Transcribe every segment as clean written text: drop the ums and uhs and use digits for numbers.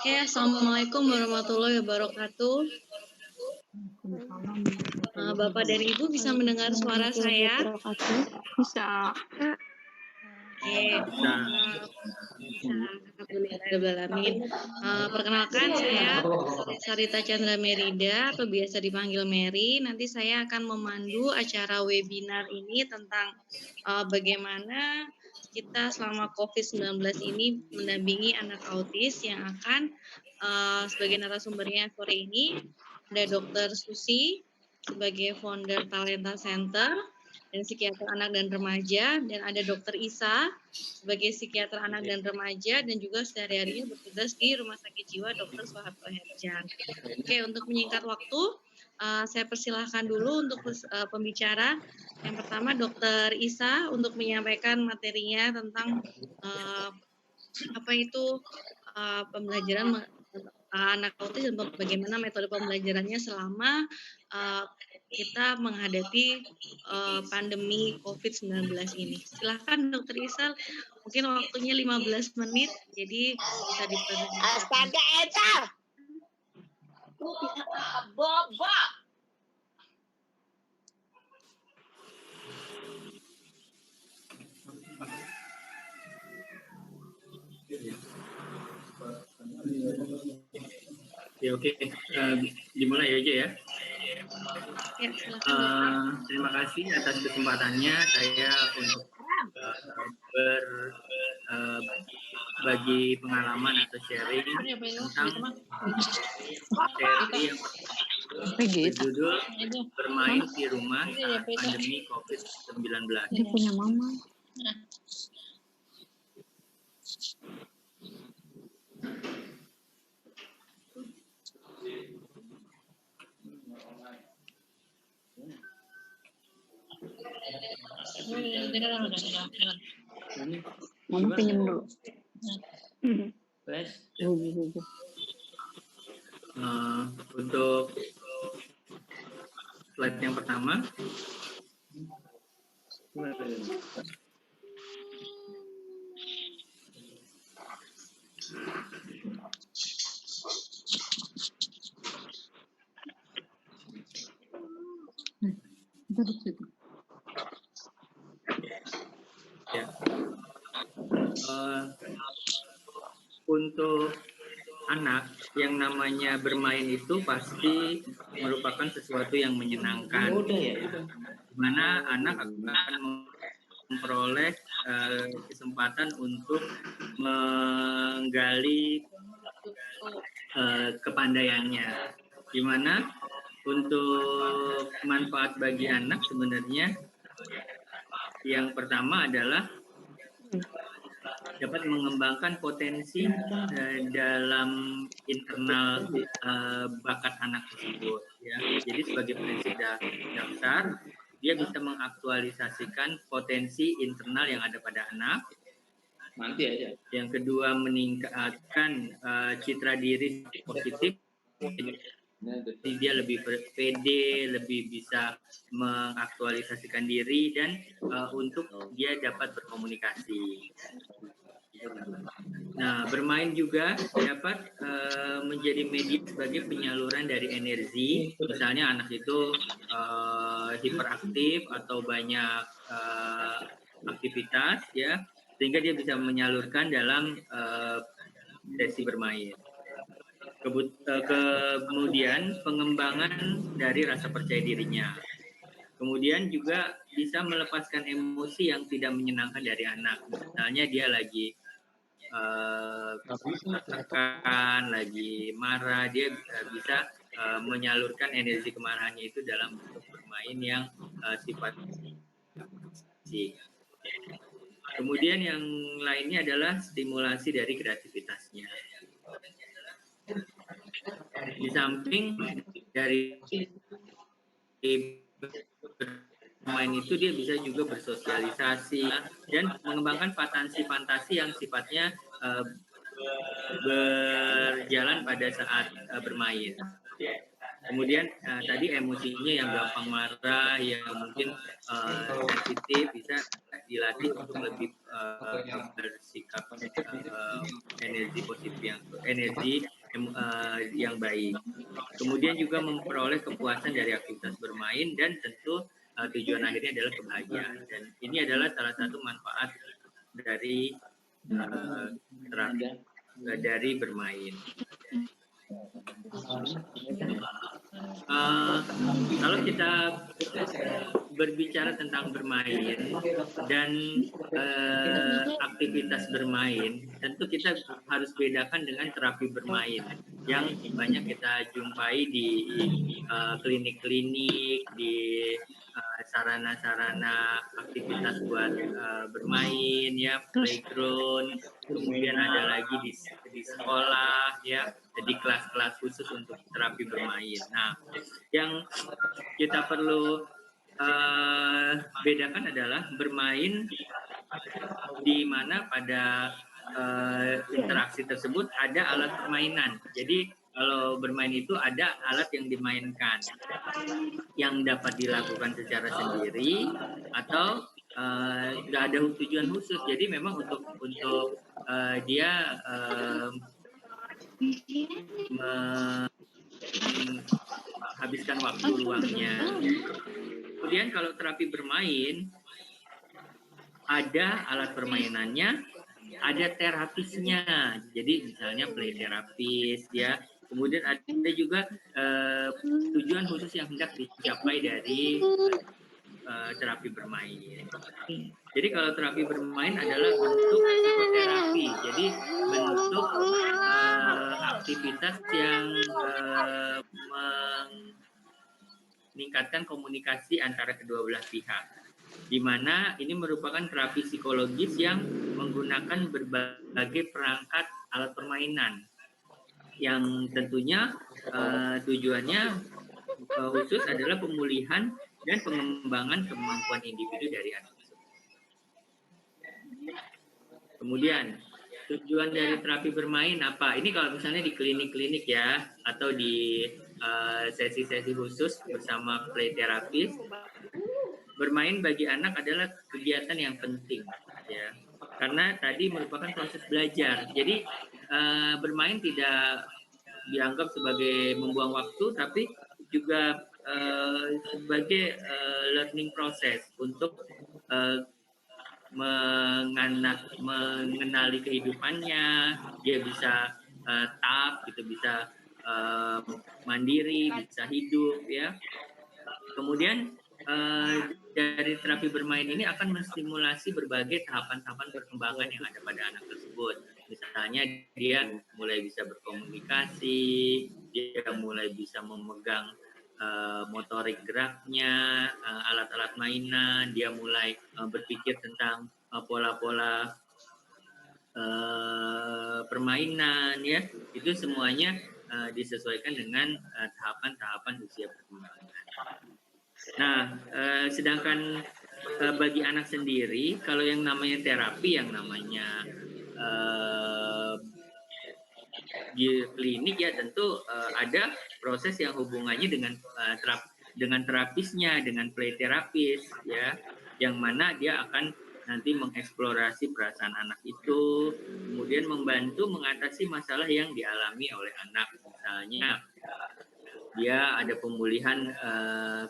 Oke, assalamualaikum warahmatullahi wabarakatuh. Bapak dan Ibu bisa mendengar suara saya? Bisa. Oke, alhamdulillahirobbilalamin. Perkenalkan saya Sarita Chandra Merida atau biasa dipanggil Mary. Nanti saya akan memandu acara webinar ini tentang bagaimana kita selama COVID-19 ini mendampingi anak autis yang akan sebagai narasumbernya sore ini ada Dr. Susi sebagai founder Talenta Center dan psikiater anak dan remaja, dan ada Dr. Isa sebagai psikiater anak dan remaja dan juga sehari-harinya bertugas di Rumah Sakit Jiwa Dr. Soeharto Herjan. Oke, untuk menyingkat waktu, saya persilahkan dulu untuk pembicara. Yang pertama Dr. Isa untuk menyampaikan materinya tentang apa itu pembelajaran anak autis dan bagaimana metode pembelajarannya selama kita menghadapi pandemi COVID-19 ini. Silahkan Dr. Isal, mungkin waktunya 15 menit, jadi bisa dipresentasikan. Astaga, Eta! Lu bisa boba! Ya, oke. Dimulai aja ya. Ya, silakan. Terima kasih atas kesempatannya saya untuk berbagi pengalaman atau sharing tentang seri yang berjudul Bermain di Rumah Saat Pandemi COVID-19. Dia punya mama. Mama pinjam dulu. Untuk slide yang pertama, Duduk situ. ya. Untuk anak yang namanya bermain itu pasti merupakan sesuatu yang menyenangkan, di mana anak akan memperoleh kesempatan untuk menggali kepandaiannya, di mana untuk manfaat bagi anak sebenarnya yang pertama adalah dapat mengembangkan potensi dalam internal bakat anak tersebut. Ya. Jadi sebagai prinsip dasar, dia bisa mengaktualisasikan potensi internal yang ada pada anak. Nanti aja. Yang kedua, meningkatkan citra diri positif. Jadi dia lebih pede, lebih bisa mengaktualisasikan diri dan untuk dia dapat berkomunikasi. Nah, bermain juga dapat menjadi media sebagai penyaluran dari energi. Misalnya anak itu hiperaktif atau banyak aktivitas, ya, sehingga dia bisa menyalurkan dalam sesi bermain. Kemudian pengembangan dari rasa percaya dirinya. Kemudian juga bisa melepaskan emosi yang tidak menyenangkan dari anak. Misalnya dia lagi katakan lagi marah, dia bisa menyalurkan energi kemarahannya itu dalam bentuk bermain yang sifatnya. Kemudian yang lainnya adalah stimulasi dari kreativitasnya. Di samping dari bermain itu dia bisa juga bersosialisasi dan mengembangkan fantasi-fantasi yang sifatnya berjalan pada saat bermain. Kemudian tadi emosinya yang gampang marah, yang mungkin sensitif, bisa dilatih untuk lebih bersikap energi positif yang baik. Kemudian juga memperoleh kepuasan dari aktivitas bermain dan tentu tujuan akhirnya adalah kebahagiaan. Dan ini adalah salah satu manfaat dari dari bermain. Kalau kita berbicara tentang bermain dan aktivitas bermain, tentu kita harus bedakan dengan terapi bermain yang banyak kita jumpai di klinik-klinik, di sarana-sarana aktivitas buat bermain, ya, playground, kemudian ada lagi di sekolah, ya, jadi kelas-kelas khusus untuk terapi bermain. Nah, yang kita perlu bedakan adalah bermain di mana pada interaksi tersebut ada alat permainan. Jadi kalau bermain itu ada alat yang dimainkan yang dapat dilakukan secara sendiri atau nggak ada tujuan khusus. Jadi memang untuk dia menghabiskan waktu luangnya. Kemudian kalau terapi bermain ada alat permainannya, ada terapisnya. Jadi misalnya play terapis, ya. Kemudian ada juga tujuan khusus yang hendak dicapai dari terapi bermain. Jadi kalau terapi bermain adalah bentuk psikoterapi. Jadi bentuk aktivitas yang meningkatkan komunikasi antara kedua belah pihak, di mana ini merupakan terapi psikologis yang menggunakan berbagai perangkat alat permainan yang tentunya tujuannya khusus adalah pemulihan dan pengembangan kemampuan individu dari anak tersebut. Kemudian tujuan dari terapi bermain apa? Ini kalau misalnya di klinik-klinik, ya, atau di sesi-sesi khusus bersama play terapis, bermain bagi anak adalah kegiatan yang penting, ya, karena tadi merupakan proses belajar. Jadi bermain tidak dianggap sebagai membuang waktu, tapi juga sebagai learning process untuk mengenali kehidupannya. Dia bisa tough, gitu, bisa mandiri, bisa hidup, ya. Kemudian dari terapi bermain ini akan menstimulasi berbagai tahapan-tahapan perkembangan yang ada pada anak tersebut. Misalnya dia mulai bisa berkomunikasi, dia mulai bisa memegang motorik geraknya, alat-alat mainan, dia mulai berpikir tentang pola-pola permainan, ya. Itu semuanya disesuaikan dengan tahapan-tahapan usia perkembangan. Nah, sedangkan bagi anak sendiri, kalau yang namanya terapi, yang namanya di klinik, ya, tentu ada proses yang hubungannya dengan terapisnya, dengan play terapis, ya, yang mana dia akan nanti mengeksplorasi perasaan anak itu, kemudian membantu mengatasi masalah yang dialami oleh anak. Misalnya dia ada pemulihan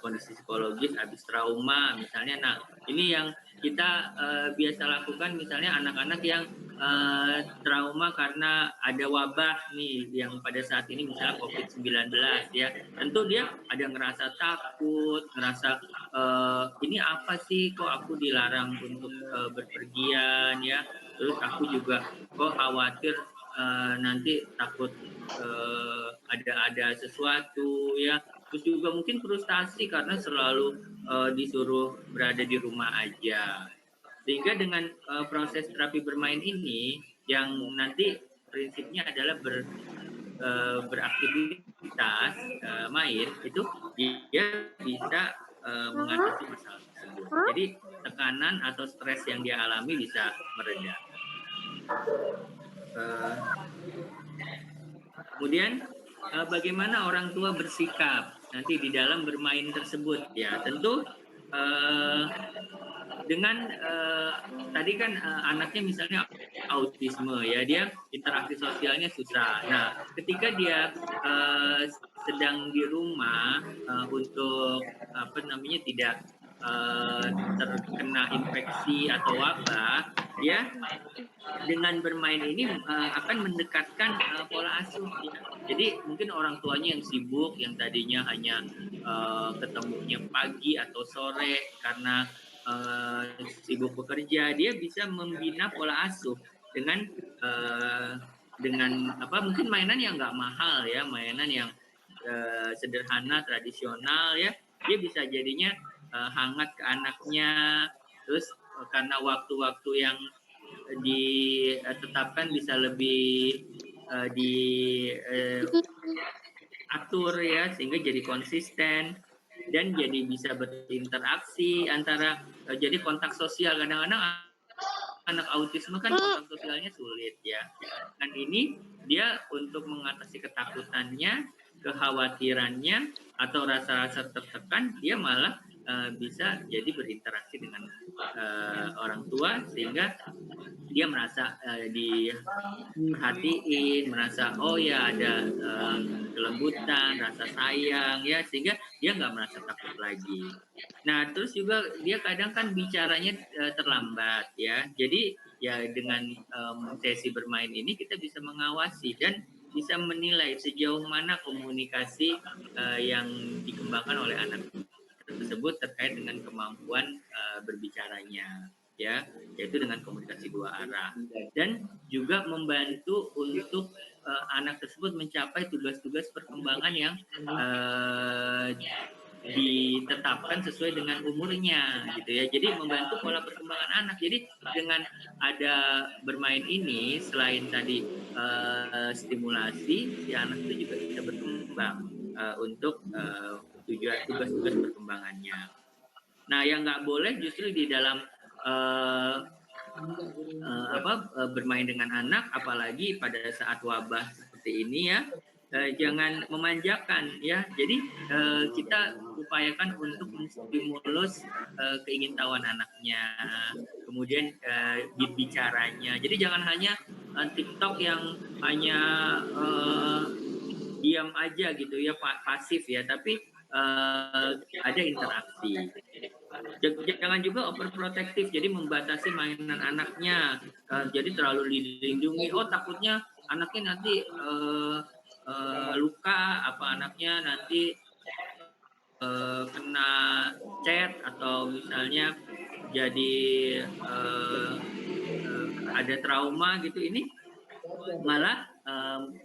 kondisi psikologis habis trauma, misalnya. Nah, ini yang kita biasa lakukan, misalnya anak-anak yang trauma karena ada wabah nih yang pada saat ini, misalnya COVID-19, ya. Tentu dia ada ngerasa takut, ngerasa ini apa sih, kok aku dilarang untuk berpergian, ya. Terus aku juga kok khawatir nanti takut ada sesuatu, ya. Terus juga mungkin frustasi karena selalu disuruh berada di rumah aja. Sehingga dengan proses terapi bermain ini, yang nanti prinsipnya adalah beraktivitas main, itu dia bisa mengatasi masalah tersebut. Jadi tekanan atau stres yang dia alami bisa mereda. Kemudian bagaimana orang tua bersikap nanti di dalam bermain tersebut, ya. Tentu dengan tadi kan anaknya misalnya autisme ya, dia interaksi sosialnya susah. Nah, ketika dia sedang di rumah untuk apa namanya tidak terkena infeksi atau wabah, ya dengan bermain ini akan mendekatkan pola asuh. Ya. Jadi mungkin orang tuanya yang sibuk, yang tadinya hanya ketemunya pagi atau sore karena sibuk bekerja, dia bisa membina pola asuh dengan apa mungkin mainan yang nggak mahal ya, mainan yang sederhana tradisional ya, dia bisa jadinya hangat ke anaknya. Terus karena waktu-waktu yang ditetapkan bisa lebih diatur ya, sehingga jadi konsisten dan jadi bisa berinteraksi antara jadi kontak sosial. Kadang-kadang anak autisme kan kontak sosialnya sulit ya. Dan ini dia untuk mengatasi ketakutannya, kekhawatirannya atau rasa-rasa tertekan, dia malah bisa jadi berinteraksi dengan orang tua sehingga dia merasa diperhatiin, merasa oh ya ada kelembutan, rasa sayang ya, sehingga dia nggak merasa takut lagi. Nah terus juga dia kadang kan bicaranya terlambat ya, jadi ya dengan sesi bermain ini kita bisa mengawasi dan bisa menilai sejauh mana komunikasi yang dikembangkan oleh anak tersebut terkait dengan kemampuan berbicaranya ya, yaitu dengan komunikasi dua arah, dan juga membantu untuk anak tersebut mencapai tugas-tugas perkembangan yang ditetapkan sesuai dengan umurnya gitu ya. Jadi membantu pola perkembangan anak. Jadi dengan ada bermain ini, selain tadi stimulasi, si anak itu juga bisa berkembang untuk tugas-tugas perkembangannya. Nah, yang nggak boleh justru di dalam bermain dengan anak, apalagi pada saat wabah seperti ini ya, jangan memanjakan ya. Jadi kita upayakan untuk menstimulus keingintahuan anaknya, kemudian bicaranya. Jadi jangan hanya TikTok yang hanya diam aja gitu ya, pasif ya, tapi ada interaksi. Jangan juga overprotective, jadi membatasi mainan anaknya, jadi terlalu dilindungi. Oh takutnya anaknya nanti luka, apa anaknya nanti kena cat atau misalnya jadi ada trauma gitu. Ini malah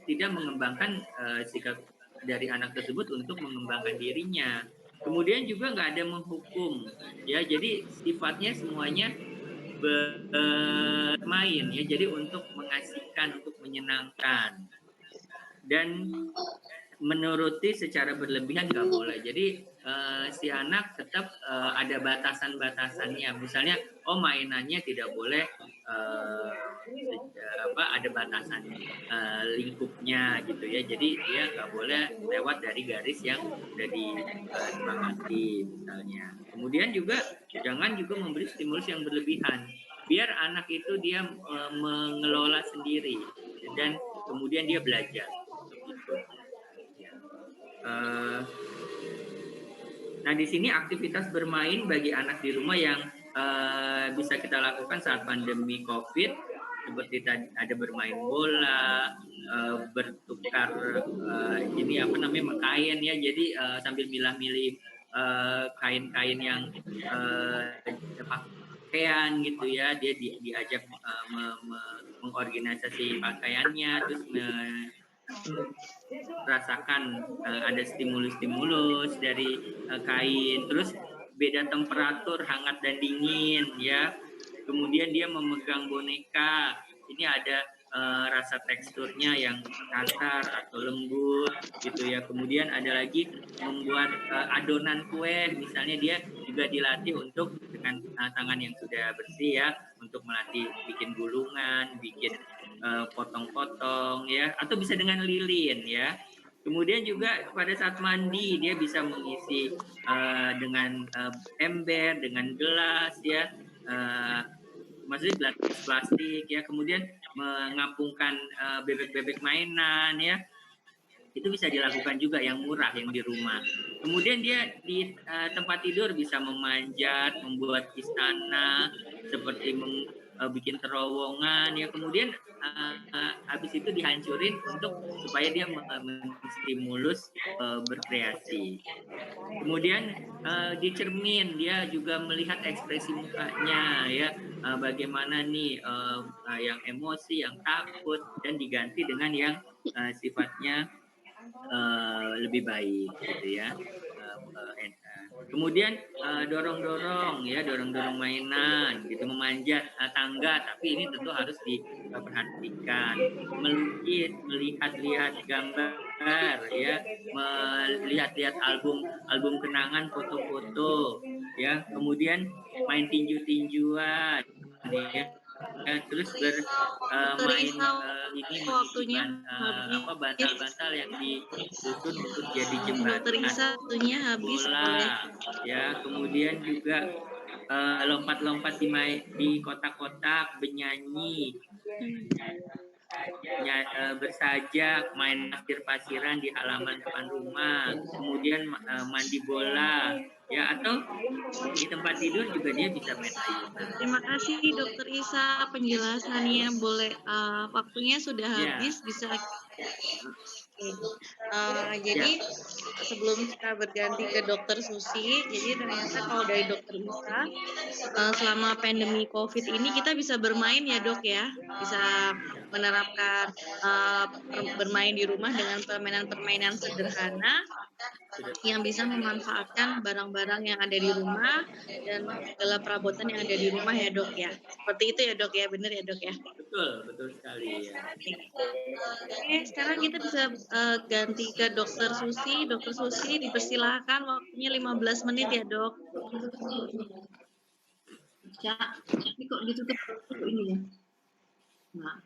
tidak mengembangkan sikap dari anak tersebut untuk mengembangkan dirinya. Kemudian juga nggak ada menghukum ya, jadi sifatnya semuanya bermain ya, jadi untuk mengasihkan, untuk menyenangkan, dan menuruti secara berlebihan nggak boleh. Jadi si anak tetap ada batasan-batasannya. Misalnya, oh mainannya tidak boleh ada batasan lingkupnya gitu ya. Jadi dia nggak boleh lewat dari garis yang sudah disepakati misalnya. Kemudian juga jangan juga memberi stimulus yang berlebihan. Biar anak itu dia mengelola sendiri dan kemudian dia belajar. Nah di sini aktivitas bermain bagi anak di rumah yang bisa kita lakukan saat pandemi COVID, seperti tadi ada bermain bola, bertukar ini apa namanya kain ya, jadi sambil milah-milih kain-kain yang pakaian gitu ya, dia diajak mengorganisasi pakaiannya, terus rasakan ada stimulus-stimulus dari kain, terus beda temperatur hangat dan dingin ya. Kemudian dia memegang boneka, ini ada rasa teksturnya yang kasar atau lembut gitu ya. Kemudian ada lagi membuat adonan kue, misalnya dia juga dilatih untuk dengan tangan yang sudah bersih ya, untuk melatih bikin gulungan, bikin potong-potong ya, atau bisa dengan lilin ya. Kemudian juga pada saat mandi dia bisa mengisi dengan ember, dengan gelas ya, maksudnya plastik ya, kemudian mengapungkan bebek-bebek mainan ya, itu bisa dilakukan juga yang murah yang di rumah. Kemudian dia di tempat tidur bisa memanjat, membuat istana seperti bikin terowongan ya, kemudian habis itu dihancurin supaya dia menstimulus berkreasi. Kemudian di cermin dia juga melihat ekspresi mukanya ya, bagaimana nih yang emosi, yang takut, dan diganti dengan yang sifatnya lebih baik gitu ya. Kemudian dorong-dorong mainan gitu, memanjat tangga, tapi ini tentu harus diperhatikan. Melukis, melihat-lihat gambar ya, melihat-lihat album kenangan, foto-foto ya, kemudian main tinju-tinjuan ya. Terus bermain ini waktunya bantal-bantal yang disusun untuk jadi jembatan, Dokter Isa waktunya habis bola ya, kemudian juga lompat-lompat di kotak-kotak, bernyanyi, bersajak, main pasir-pasiran di halaman depan rumah, kemudian mandi bola ya, atau di tempat tidur juga dia bisa main ayunan. Terima kasih Dokter Isa penjelasannya. Boleh waktunya sudah habis, bisa jadi sebelum kita berganti ke Dokter Susi, jadi ternyata kalau dari Dokter Isa selama pandemi COVID ini kita bisa bermain ya Dok ya, bisa menerapkan bermain di rumah dengan permainan-permainan sederhana yang bisa memanfaatkan barang-barang yang ada di rumah dan segala perabotan yang ada di rumah ya Dok ya. Seperti itu ya Dok ya, benar ya Dok ya? Betul sekali ya. Oke, sekarang kita bisa ganti ke Dokter Susi. Dokter Susi dipersilakan, waktunya 15 menit ya Dok. Ya, ini kok ditutup ini ya. Nah.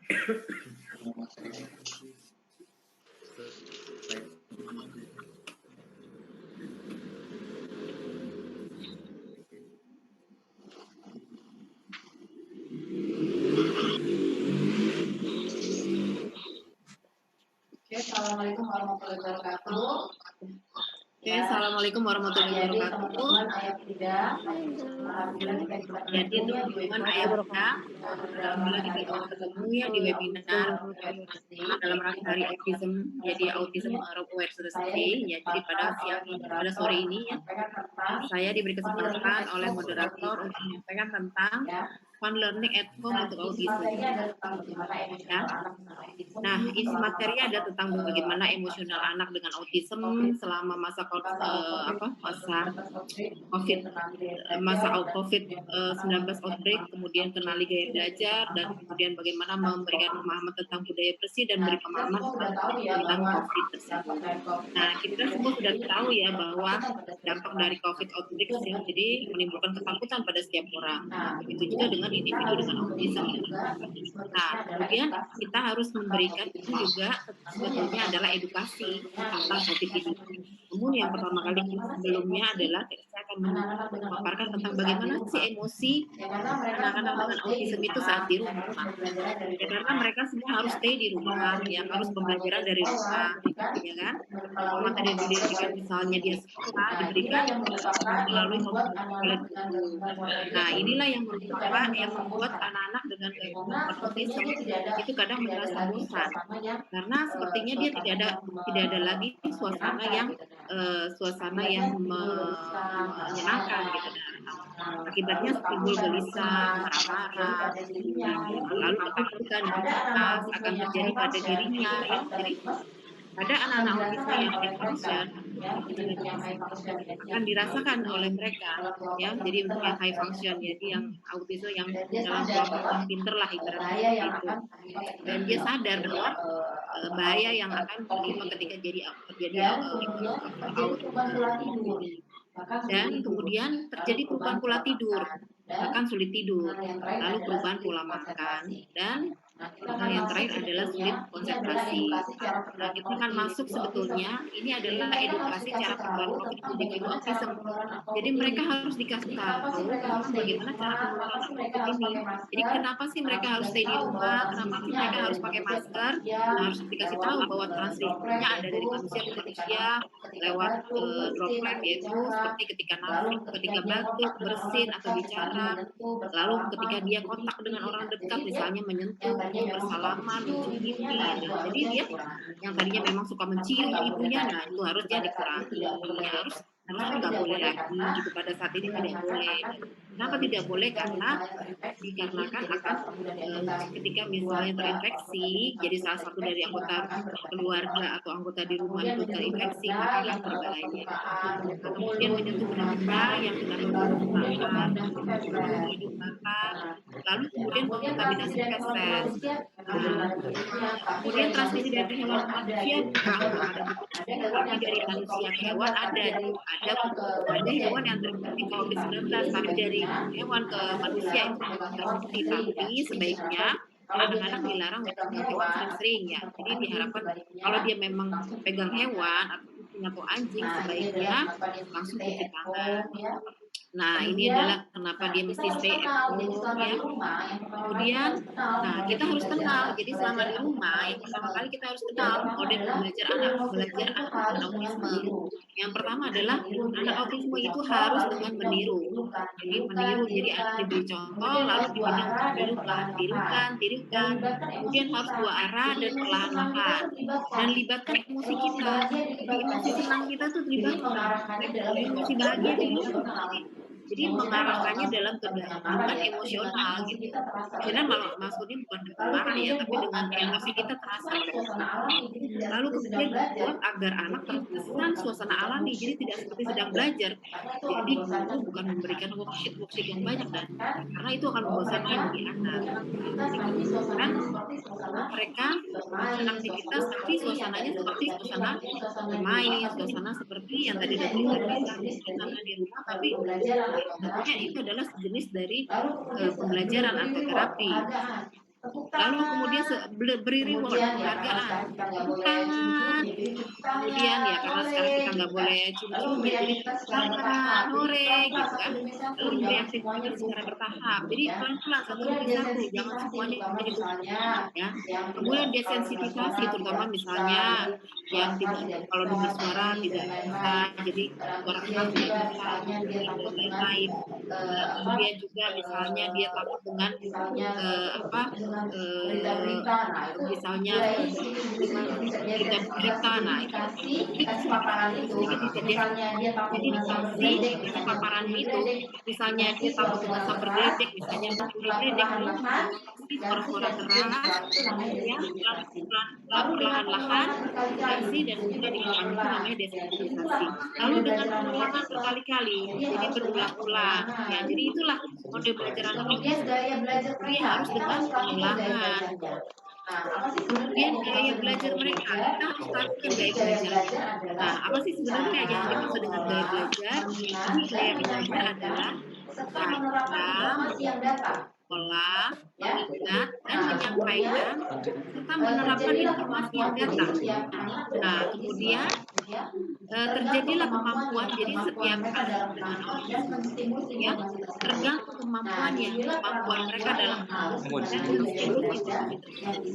Assalamualaikum warahmatullahi wabarakatuh. Assalamualaikum warahmatullahi wabarakatuh. Jadi teman-teman ayah bunda, alhamdulillah kita ketemu ya di webinar dalam rangka hari autism. Jadi autism aware society. Ya, jadi pada sore ini ya, saya diberi kesempatan oleh moderator untuk menyampaikan tentang fun learning at home untuk autism. Ya. Nah, isi materi ada tentang bagaimana emosional anak dengan autism selama masa COVID-19 outbreak, kemudian kenali gaya belajar, dan kemudian bagaimana memberikan pemahaman tentang budaya bersih dan beri pemahaman tentang COVID tersebut. Nah, kita semua sudah tahu ya bahwa dampak dari COVID outbreak jadi menimbulkan ketakutan pada setiap orang. Begitu juga dengan individu dengan autism. Nah, kemudian kita harus memberikan juga sebetulnya adalah edukasi tentang COVID ini. Namun yang pertama kali sebelumnya adalah saya akan memaparkan tentang bagaimana sih emosi anak-anak dengan autism itu saat di rumah. Ya, karena mereka semua harus stay di rumah, ya, harus pembelajaran dari rumah, ya kan? Materi yang diberikan misalnya dia sekolah diberikan melalui Nah, inilah yang membuat anak-anak dengan autism itu kadang merasa bosan karena sepertinya dia tidak ada lagi suasana yang menyenangkan gitu. Akibatnya timbul gelisah, marah-marah, lalu ketakutan akan terjadi pada dirinya ya. Jadi ada anak-anak autisme yang high function akan dirasakan oleh mereka ya. Jadi untuk yang high function, jadi yang autisme yang dalam kelompok yang pinter lah ibaratnya itu, dan dia sadar bahwa bahaya yang akan terjadi ketika terjadi dan kemudian terjadi perubahan pola tidur, bahkan sulit tidur, lalu perubahan pola makan, dan Nah, yang terakhir adalah sulit konsentrasi. Nah, kita akan masuk sebetulnya ini adalah edukasi cara penularan COVID di individu autism. Jadi mereka harus dikasih tahu tentang bagaimana cara penularan COVID ini. Jadi kenapa sih mereka harus stay di rumah? Kenapa sih mereka harus pakai masker? Nah, harus dikasih tahu bahwa transmisinya ada dari manusia ke manusia lewat droplet, yaitu seperti ketika nafas, ketika batuk, bersin atau bicara. Lalu ketika dia kontak dengan orang dekat, misalnya menyentuh, bersalaman, mencium pipi. Nah, jadi dia yang tadinya memang suka mencium ibunya, nah itu harus dia dikurangi. Harusnya nggak boleh lagi gitu, pada saat ini tidak boleh. Kenapa tidak boleh? Karena dikarenakan akan ketika misalnya terinfeksi, jadi salah satu dari anggota keluarga atau anggota di rumah itu terinfeksi, maka akan berbahaya. Kemudian menyentuh benda yang sudah bermanfaat, hidung mata, lalu kemudian kontaminasi feses. Kemudian transmisi dari hewan ke manusia ada dari manusia ke hewan ada hewan yang terinfeksi COVID-19, tapi dari hewan ke manusia itu transmisi. Tapi sebaiknya anak-anak dilarang memegang hewan sering-sering ya. Jadi diharapkan kalau dia memang pegang hewan atau anjing, sebaiknya langsung cuci tangan. Nah, ini adalah kenapa dia mesti stay at home ya. Kemudian, nah kita harus kenal. Jadi selama di rumah, yang pertama kali kita harus kenal model belajar anak autisme. Yang pertama adalah anak autisme itu harus dengan meniru. Jadi meniru, jadi anak diberi contoh, lalu diberikan tirukan. Kemudian harus dua arah dan perlahan-lahan. Dan libatkan emosi kita. Jadi emosi senang kita tuh dilibatkan. Emosi bahagia dilibatkan. Jadi mengarahkannya dalam kedekatan emosional gitu. Sebenarnya maksudnya bukan dengan marah ya, tapi dengan emosi kita terasa. Lalu kemudian dibuat agar anak terkesan suasana alami, jadi tidak seperti sedang belajar. Jadi guru bukan memberikan worksheet yang banyak karena itu akan membosankan bagi anak. Kan mereka melakukan aktivitas tapi suasananya seperti suasana bermain, suasana seperti yang tadi suasana di rumah, tapi tentunya itu adalah sejenis dari pembelajaran atau terapi. Lalu kemudian beri reward, penghargaan, tepuk tangan. Kemudian ya karena sekarang kita nggak boleh cium-cium, jadi tangan, hore gitu kan. Lalu memberi aktivitas secara bertahap. Jadi pelan-pelan satu demi satu, jangan semuanya ya. Kemudian desensitisasi, terutama misalnya yang tidak, kalau dengar suara tidak bisa, jadi suara keras tidak bisa, dan lain-lain. Kemudian juga misalnya dia takut dengan misalnya kita berita, nah itu jadi dikasih paparan itu, misalnya dia takut dengan sampah geledek, misalnya geledek, suara-suara keras, perlahan-lahan dikasih dan kemudian diulang, itu namanya desensitisasi. Lalu dengan pengulangan berkali-kali, jadi berulang-ulang, ya jadi itulah model belajar anak autisme. Jadi harus dengan pengulangan. Kemudian gaya belajar mereka, kita harus tahukan gaya belajar. Nah, apa sih sebenarnya yang dimaksud dengan gaya belajar? Gaya belajar adalah olah, mengingat, dan menyampaikan serta menerapkan informasi yang datang. Nah, kemudian terjadilah kemampuan, jadi setiap anak dengan autisme ya tergantung kemampuannya, kemampuan mereka dalam dan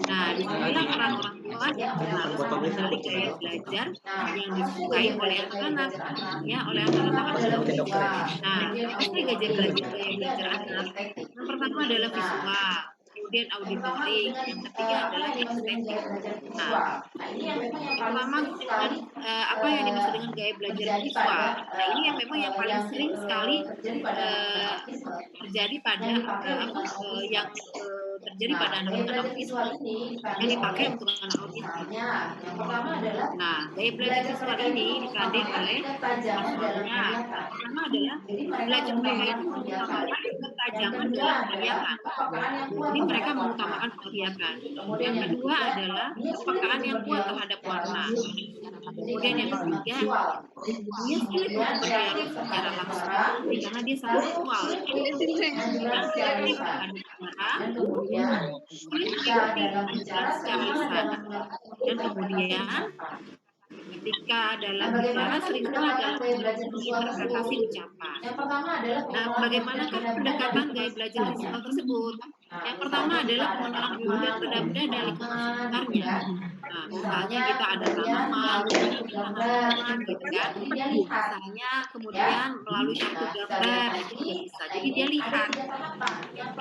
nah disinilah peran orang tua yang harus mengenali gaya belajar yang disukai oleh anak-anak ya, oleh anak-anak. Nah, apa sih gaya belajar anak? Yang pertama adalah visual, kemudian auditory, yang ketiga adalah estetik. Nah, pertama dengan apa yang dimaksud dengan gaya belajar visual. Nah, ini yang memang yang paling sering sekali terjadi pada yang terjadi pada anak-anak autisme, yang dipakai untuk anak autisme. Nah, gaya belajar visual ini dikandung oleh maksudnya pertama adalah belajar mereka itu mengutamakan ketajaman dalam penglihatan. Jadi mereka mengutamakan penglihatan. Yang kedua adalah kepekaan yang kuat terhadap warna. Kemudian yang ketiga, dia sulit untuk berdialog secara langsung karena dia sangat visual. Yang keempat ada bicara, sulit mengikuti ajaran secara lisan. Dan kemudian ketika dalam bicara seringkali dalam interpretasi ucapan. Nah, bagaimanakah pendekatan gaya belajar visual tersebut? Yang pertama adalah pengenalan dulu dan benda-benda dari sekitarnya. Nah, misalnya kita ada tanaman, gitu kan? Misalnya kemudian melalui satu gambar itu juga bisa. Jadi dia lihat,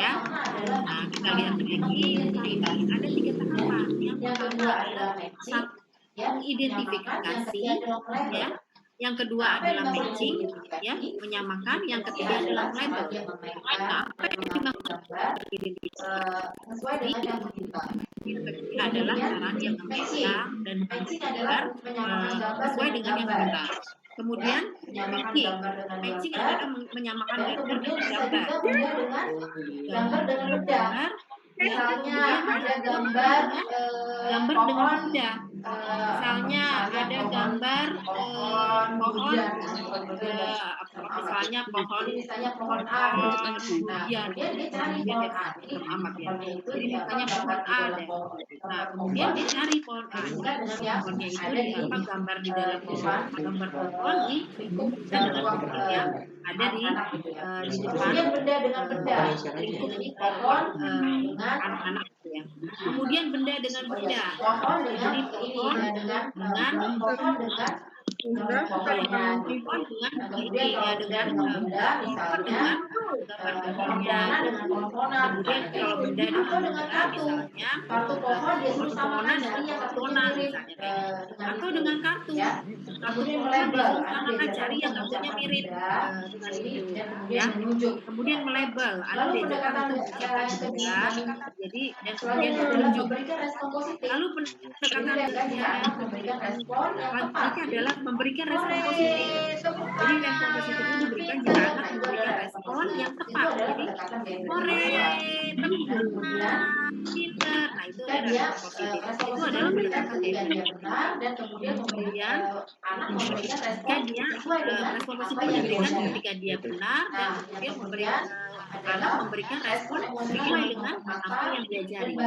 ya. Nah, kita lihat lagi ini ada 3 tahapan. Yang pertama adalah mengidentifikasi, ya. Yang kedua adalah matching, ya, menyamakan. Yang ketiga adalah label. Nah, apa yang dimaksud identifikasi? Yang ketiga adalah cara dia memegang dan menggambar sesuai dengan yang kita. Kemudian matching adalah menyamakan gambar dengan gambar. Gambar misalnya ada gambar dengan benda. Misalnya ada gambar pohon, misalnya pohon A. Nah, dia cari pohon A. Amat ya. Jadi misalnya pohon A deh. Nah, kemudian dia cari pohon A. Pohonnya itu di apa gambar di dalam pohon, gambar pohon dilingkupkan dengan pohon yang ada di depan. Benda dengan benda, lingkup pohon dengan anak-anak ya. Kemudian benda dengan benda. Jadi pohon dengan pohon dengan ini ya dengan benda misalnya gambar pohon-pohonan. Kemudian kalau benda dengan benda misalnya kartu pohon dia suruh samakan cari yang kartunya mirip atau dengan kartu kemudian melabel samakan cari yang kartunya mirip dengan itu ya. Kemudian melabel ada diajarkan untuk mencapai benda jadi dan kemudian menunjuk lalu pendekatan yang memberikan respon adalah memberikan respon positif. Jadi respon positif itu diberikan jika anak memberikan respon yang tepat. Jadi sore, pintar. Nah itu adalah respon positif. Itu adalah pendekatan yang benar dan kemudian anak memberikan respon dia respon positif diberikan ketika dia benar dan kemudian anak memberikan respon sesuai dengan apa yang diajari.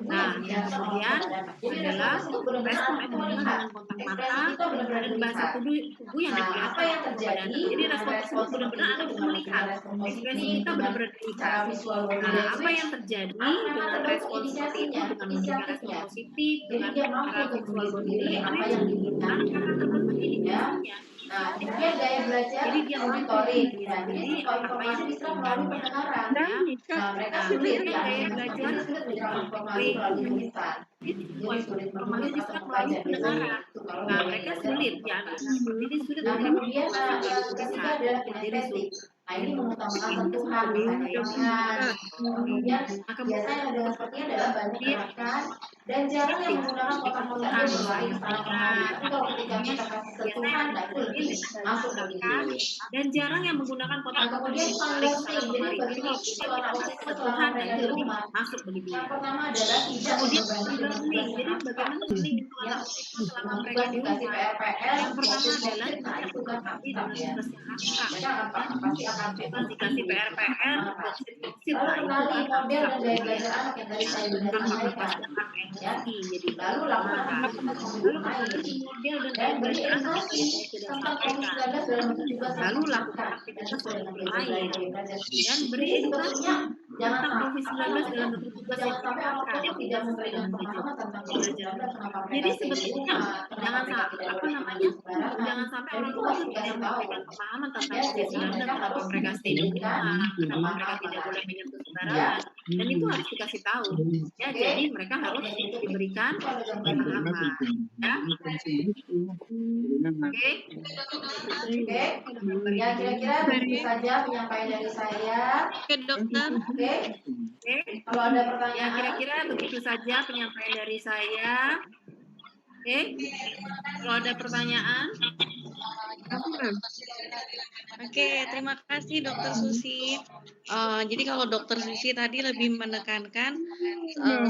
Nah, yang kemudian adalah respon emosional dengan kontak mata dan bahasa tubuh yang diperlihatkan kepada anak. Jadi respon tersebut benar-benar anak bisa melihat. Ekspresi kita benar-benar dilihat. Nah, apa yang terjadi dengan respon seperti itu dengan memberikan respon positif dengan cara visual body language, anak akan terbentuk indikasinya. Nah, kemudian gaya belajar monitoring. Nah, jadi apa yang diserap melalui pendengaran ya. Nah, mereka sulit ya, gaya belajar mendapat informasi melalui tulisan. Jadi sulit informasi diserap melalui pendengaran. Nah, mereka sulit ya, jadi sulit menerima informasi melalui tulisan. Jadi sulit. Nah, ini mengutamakan sentuhan, misalnya tangan. Kemudian biasanya model sepertinya adalah banyak gerakan dan jarang yang menggunakan kotak kotak berlari ke sana kemari. Tapi kalau ketika kita kasih sentuhan, nah itu lebih masuk begitu. Dan jarang yang menggunakan kotak kotak berlari ke sana kemari. Jadi kalau kita kasih sentuhan, nah itu lebih masuk begitu. Yang pertama adalah tidak membebani learning. Jadi bagaimana learning itu anak selama mereka di rumah. Yang pertama adalah itu kan pasti dengan tugas yang pasti akan dikasih PR-PR, boksit lah itu kan model dan gaya belajar anak yang tadi saya sampaikan ya. Jadi lalu lakukan model dan gaya belajar anak yang tadi saya sudah sampaikan. Lalu lakukan aktivitas yang lain dan beri edukasi tentang COVID-19 dalam bentuk tugas yang sampai orang tua tidak memberikan pemahaman tentang COVID-19. Jadi sebetulnya jangan sampai orang tua tidak memberikan pemahaman tentang COVID-19 atau mereka stay di rumah, kenapa mereka tidak boleh menyentuh sembarangan, dan itu harus dikasih tahu. Ya, jadi mereka harus diberikan pemahaman. Ya, oke. Ya, kira-kira begitu saja penyampaian dari saya. Oke, dokter. Oke. Kalau ada pertanyaan. Ya, kira-kira begitu saja penyampaian dari saya. Oke. Kalau ada pertanyaan. Oke, terima kasih Dokter Susi. Jadi kalau Dokter Susi tadi lebih menekankan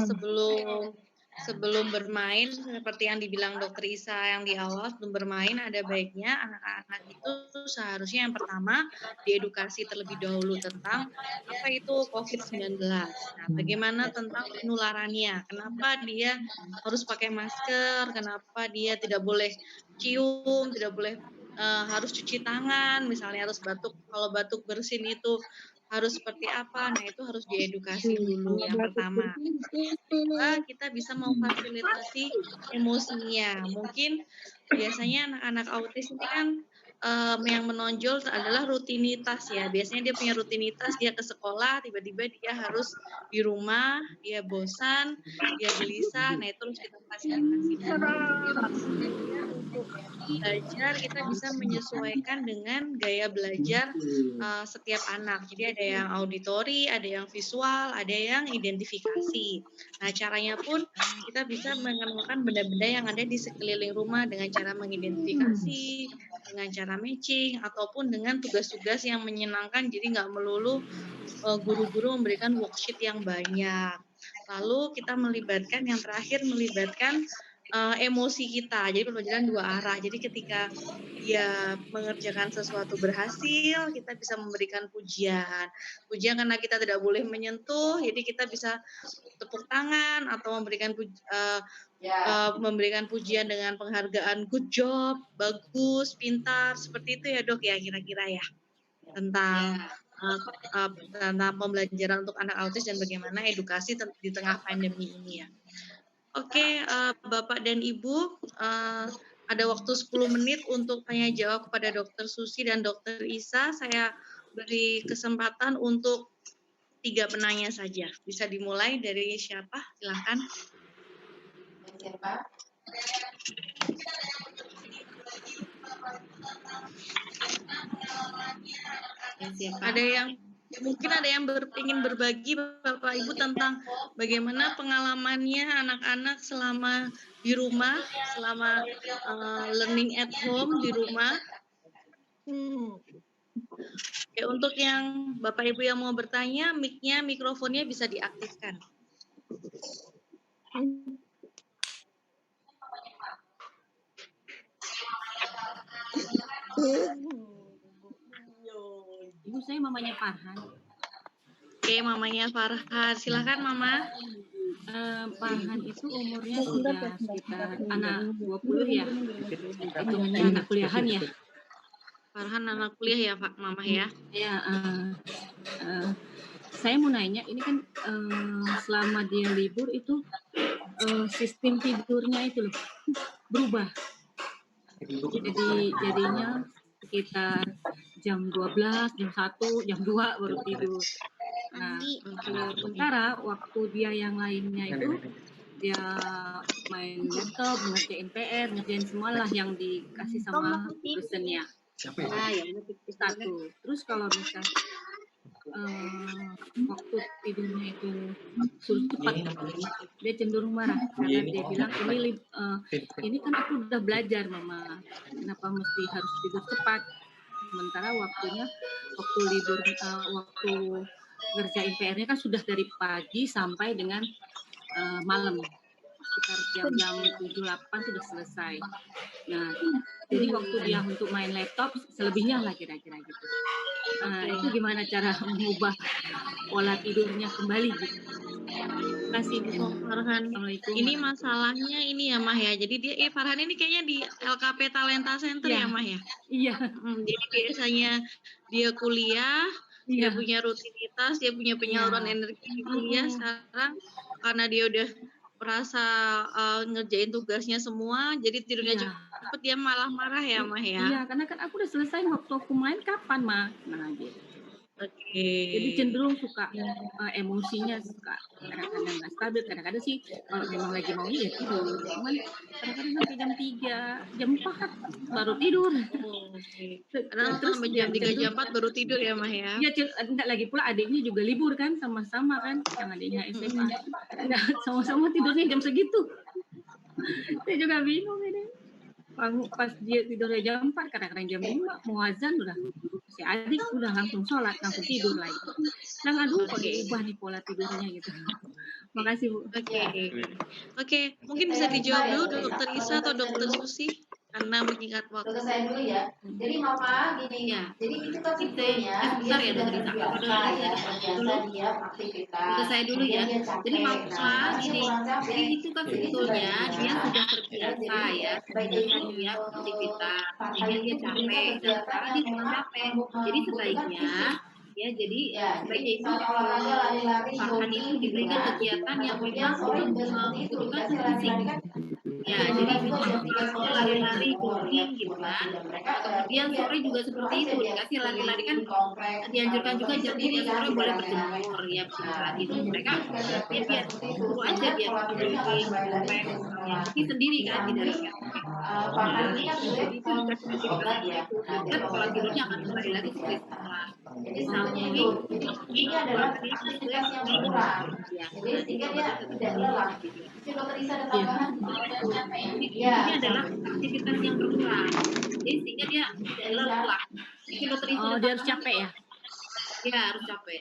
sebelum sebelum bermain seperti yang dibilang Dokter Isa yang di awal, sebelum bermain ada baiknya anak-anak itu seharusnya yang pertama diedukasi terlebih dahulu tentang apa itu COVID-19. Nah, bagaimana tentang penularannya? Kenapa dia harus pakai masker? Kenapa dia tidak boleh cium, tidak boleh harus cuci tangan, misalnya harus batuk, kalau batuk bersin itu harus seperti apa? Nah, itu harus diedukasi dulu yang pertama. Kita bisa memfasilitasi emosinya. Mungkin biasanya anak-anak autis ini kan, yang menonjol adalah rutinitas ya. Biasanya dia punya rutinitas, dia ke sekolah, tiba-tiba dia harus di rumah, dia bosan, dia gelisah, nah itu harus kita fasilitasi dulu. Biasanya untuk belajar kita bisa menyesuaikan dengan gaya belajar, setiap anak. Jadi ada yang auditori, ada yang visual, ada yang identifikasi. Nah, caranya pun kita bisa mengenalkan benda-benda yang ada di sekeliling rumah dengan cara mengidentifikasi, dengan cara matching, ataupun dengan tugas-tugas yang menyenangkan, jadi nggak melulu guru-guru memberikan worksheet yang banyak. Lalu kita melibatkan yang terakhir melibatkan emosi kita. Jadi pembelajaran dua arah. Jadi ketika dia mengerjakan sesuatu berhasil, kita bisa memberikan pujian. Pujian karena kita tidak boleh menyentuh, jadi kita bisa tepuk tangan atau memberikan pujian dengan penghargaan good job, bagus, pintar, seperti itu ya Dok ya kira-kira ya tentang tentang pembelajaran untuk anak autis dan bagaimana edukasi di tengah pandemi ini ya. Oke, Bapak dan Ibu, ada waktu 10 menit untuk tanya jawab kepada Dokter Susi dan Dokter Isa. Saya beri kesempatan untuk 3 penanya saja. Bisa dimulai dari siapa? Silakan. Ada yang mungkin ada yang ingin berbagi Bapak Ibu tentang bagaimana pengalamannya anak-anak selama di rumah, selama learning at home di rumah. Oke, untuk yang Bapak Ibu yang mau bertanya, mic-nya, mikrofonnya bisa diaktifkan. Ibu, saya mamanya Farhan. Oke, mamanya Farhan. Silakan Mama. Farhan itu umurnya sudah sekitar anak 20 ya. Hitungannya anak kuliahan ya. Farhan anak kuliah ya Pak Mama ya. Ya, saya mau nanya, ini kan selama dia libur itu sistem tidurnya itu loh berubah. Jadi jadinya sekitar jam 12, jam 1, jam 2 baru tidur. Nah, sementara waktu dia yang lainnya itu dia main laptop, ngerjain PR, ngerjain semualah yang dikasih sama dosennya. Nah, ya satu. Terus kalau misal waktu tidurnya itu suruh cepat, dia cenderung marah karena dia bilang ini kan aku udah belajar Mama, kenapa mesti harus tidur cepat, sementara waktunya waktu libur waktu ngerjain PR-nya kan sudah dari pagi sampai dengan malam, sekitar jam 7-8 sudah selesai. Nah, jadi waktu dia untuk main laptop selebihnya lah kira-kira gitu. Itu gimana cara mengubah pola tidurnya kembali gitu. Terima kasih Bu Farhan. Ini masalahnya ini ya Mah ya. Jadi dia Farhan ini kayaknya di LKP Talenta Center ya Mah ya. Iya. Jadi biasanya dia kuliah, dia punya rutinitas, dia punya penyaluran energi di kuliah. Sekarang karena dia udah merasa ngerjain tugasnya semua, jadi tidurnya cepet, dia malah marah ya Mah ya. Iya, karena kan aku udah selesai, waktu aku main kapan Mah? Nah gitu. Oke. Jadi cenderung suka emosinya suka kadang-kadang nggak stabil, kadang-kadang sih kalau memang lagi mau ya tidur, cuman kadang-kadang sampai jam 3, jam 4 baru tidur. Kadang terus sampai jam 3, jam 4 baru tidur ya Mah ya. Iya, enggak, lagi pula adiknya juga libur kan, sama-sama kan, yang adiknya SMA. Enggak, sama-sama tidurnya jam segitu. Saya juga bingung ini. Pas dia tidurnya jam 4, kadang-kadang jam 5 mau azan udah si adik udah langsung sholat, langsung tidur lagi. Dan aduh pakai ubah nih pola tidurnya gitu. Makasih Bu. Oke. Oke, mungkin bisa dijawab dulu Dokter Isa atau Dokter Susi karena mengingat waktu. Dokter saya dulu ya. Jadi mama gini, Ya, jadi itu kan sebetulnya sebentar dia ya sudah Dokter Isa. terbiasa ya, terbiasa dia aktivitas. Dokter saya dulu ya. Kemudian dia Jadi capek. mama Nah, gini, kurang capek. jadi itu kan Jadi sebetulnya sebaiknya dia sudah terbiasa ya, kebiasaan dia aktivitas, sehingga dia capek. Nah, sekarang dia kurang capek. Jadi sebaiknya ya, jadi sebaiknya itu olahraga lari-lari, Farhan itu jogging gitu diberikan kan. kegiatan yang Kemudian memang sore juga seperti itu, membutuhkan dikasih fisik. lari-lari kan. Ya, jadi Juga jam 3 misalnya sore lari-lari, gitu. jogging gitu kan. Nah, kemudian sore juga seperti itu, dikasih lari-lari kan dianjurkan juga jam 3 sore boleh berjemur ya beristirahat itu. Mereka ya biar suruh aja dia jogging, komplek, yang penting sendiri kan tidak rame. Jadi itu dikasih aktivitas seperti itu. Biar pola tidurnya akan kembali lagi seperti semula. Jadi Nah, seperti jadi itu. Jadi ini adalah Farhan itu aktivitas yang sebenarnya kurang. ya, Jadi nanti sehingga kalau dia kita tidak sendiri lelah. gitu. Si dokter Isa ada Iya. tambahan capek ya? Iya. Ini adalah aktivitas yang berkurang. Jadi sehingga dia tidak lelah. Mungkin dokter itu Oh, dia harus capek ya? Iya, harus capek.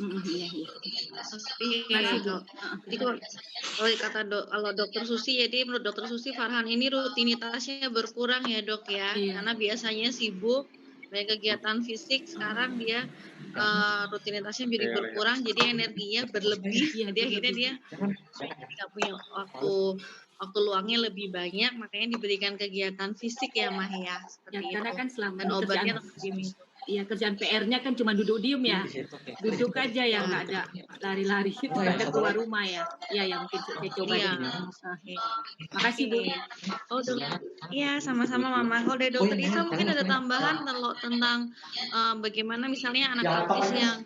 Iya. Iya, Dok. Jadi kalau kata kalau Dokter Susi, jadi menurut Dokter Susi Farhan ini rutinitasnya berkurang ya Dok ya, Iya. karena biasanya sibuk banyak kegiatan fisik, sekarang dia rutinitasnya jadi berkurang, jadi energinya berlebih, Iya, jadi akhirnya berlebih. dia nggak punya waktu luangnya lebih banyak, makanya diberikan kegiatan fisik ya Mah ya, Ya, seperti karena itu. kan selama Dan ini obatnya kerjaan, tetap diminum. iya kerjaan PR-nya kan cuma duduk diem ya, duduk aja ya, nggak ada lari-lari, nggak ada keluar rumah ya. Iya ya, mungkin saya coba Iya. deh. Oke. Makasih Bu. Oh, iya sama-sama Mama. Kalau dari Dokter Isa mungkin ada tambahan tentang bagaimana misalnya anak autis yang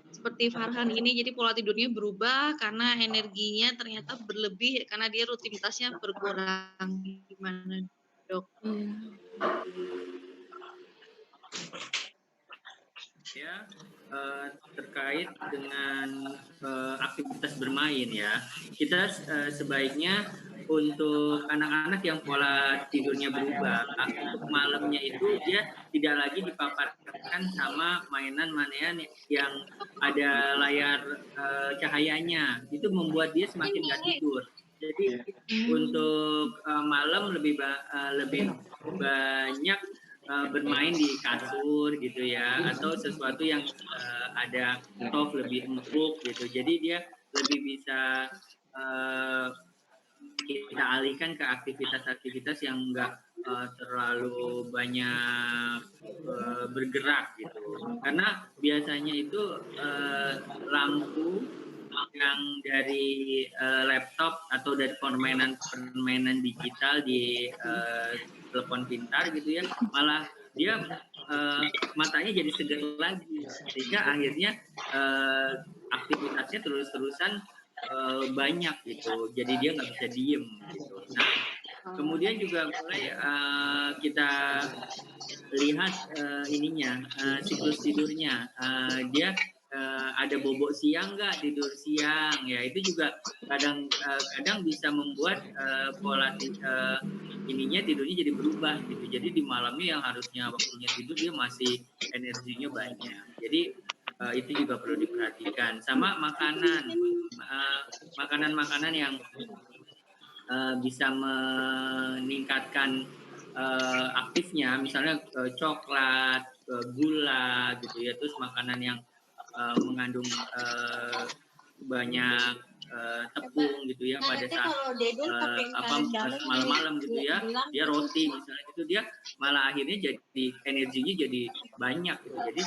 seperti Farhan ini, jadi pola tidurnya berubah karena energinya ternyata berlebih karena dia rutinitasnya berkurang. Gimana, Dok? Ya, terkait dengan aktivitas bermain ya, kita sebaiknya untuk anak-anak yang pola tidurnya berubah, untuk malamnya itu dia tidak lagi dipaparkan sama mainan-mainan yang ada layar cahayanya, itu membuat dia semakin nggak tidur. Jadi untuk malam lebih banyak bermain di kasur gitu ya, atau sesuatu yang ada top lebih empuk gitu, jadi dia lebih bisa kita alihkan ke aktivitas-aktivitas yang enggak terlalu banyak bergerak gitu, karena biasanya itu lampu yang dari laptop atau dari permainan digital di telepon pintar gitu ya, malah dia matanya jadi segar lagi, sehingga akhirnya aktivitasnya terus-terusan banyak gitu, jadi dia nggak bisa diem gitu. Nah, kemudian juga mulai kita lihat siklus tidurnya, dia ada bobok siang nggak, tidur siang ya, itu juga kadang bisa membuat pola tidurnya jadi berubah gitu, jadi di malamnya yang harusnya waktunya tidur dia masih energinya banyak, jadi itu juga perlu diperhatikan. Sama makanan yang bisa meningkatkan aktifnya, misalnya coklat, gula gitu ya, terus makanan yang mengandung banyak tepung gitu ya, pada saat malam-malam gitu ya, dia roti misalnya gitu, dia malah akhirnya jadi energinya jadi banyak gitu, jadi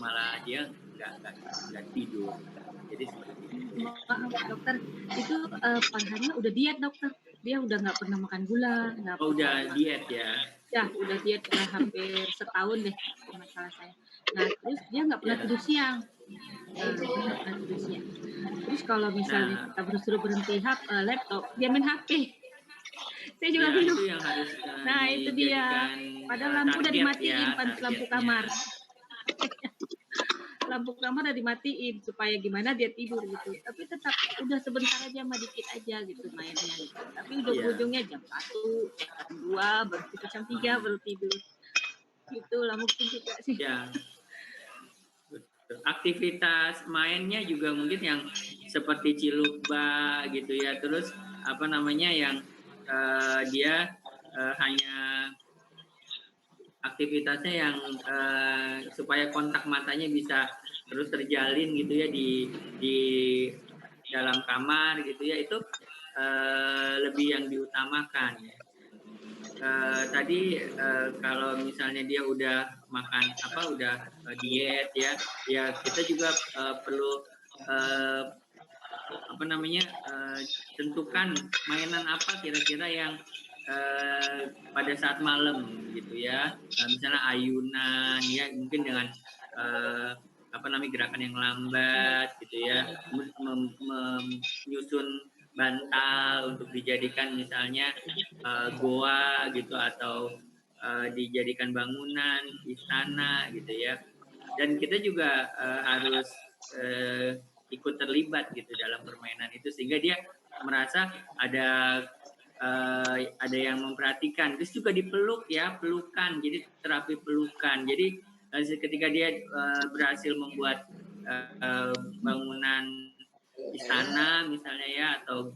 malah dia nggak tidur, jadi seperti itu. Maaf dokter, itu Farhannya udah diet dokter, dia udah nggak pernah makan gula, udah diet ya? Ya udah diet udah hampir setahun deh masalah saya. Nah terus dia nggak pernah tidur siang. Terus kalau misalnya kita suruh berhenti laptop, dia main HP. Saya juga bingung. Itu yang harus nah itu dia. Padahal lampu udah dimatiin, lampu kamar. Lampu kamar udah dimatiin supaya gimana dia tidur gitu. Tapi tetap udah sebentar aja, mah dikit aja gitu mainnya. Gitu. Tapi ujung-ujungnya jam 1, jam 2, baru tidur jam 3 baru tidur. Gitu lah mungkin juga sih. Ya. Aktivitas mainnya juga mungkin yang seperti cilukba gitu ya. Terus apa namanya yang dia hanya aktivitasnya yang supaya kontak matanya bisa terus terjalin gitu ya di dalam kamar gitu ya, itu lebih yang diutamakan ya. Tadi kalau misalnya dia udah makan udah diet ya, ya kita juga perlu tentukan mainan apa kira-kira yang pada saat malam gitu ya, misalnya ayunan ya, mungkin dengan gerakan yang lambat gitu ya, menyusun bantal untuk dijadikan misalnya goa gitu, atau dijadikan bangunan istana gitu ya. Dan kita juga harus ikut terlibat gitu dalam permainan itu, sehingga dia merasa ada yang memperhatikan. Terus juga dipeluk ya, pelukan, jadi terapi pelukan. Jadi ketika dia berhasil membuat bangunan istana misalnya ya, atau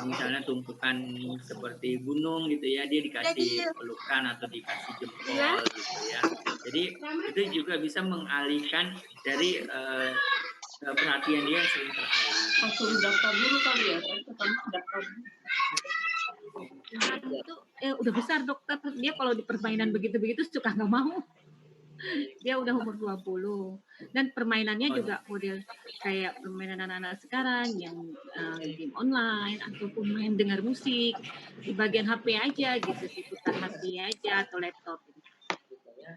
misalnya tumpukan seperti gunung gitu ya, dia dikasih pelukan atau dikasih jempol gitu ya. Jadi itu juga bisa mengalihkan dari perhatian dia yang sering teralih. Langsung daftar dulu kali ya, daftar. Itu udah besar dokter, dia kalau di permainan begitu-begitu suka nggak mau. Dia udah umur 20 dan permainannya juga model kayak permainan anak-anak sekarang yang game online ataupun main dengar musik di bagian HP aja gitu, diputar HP aja atau laptop.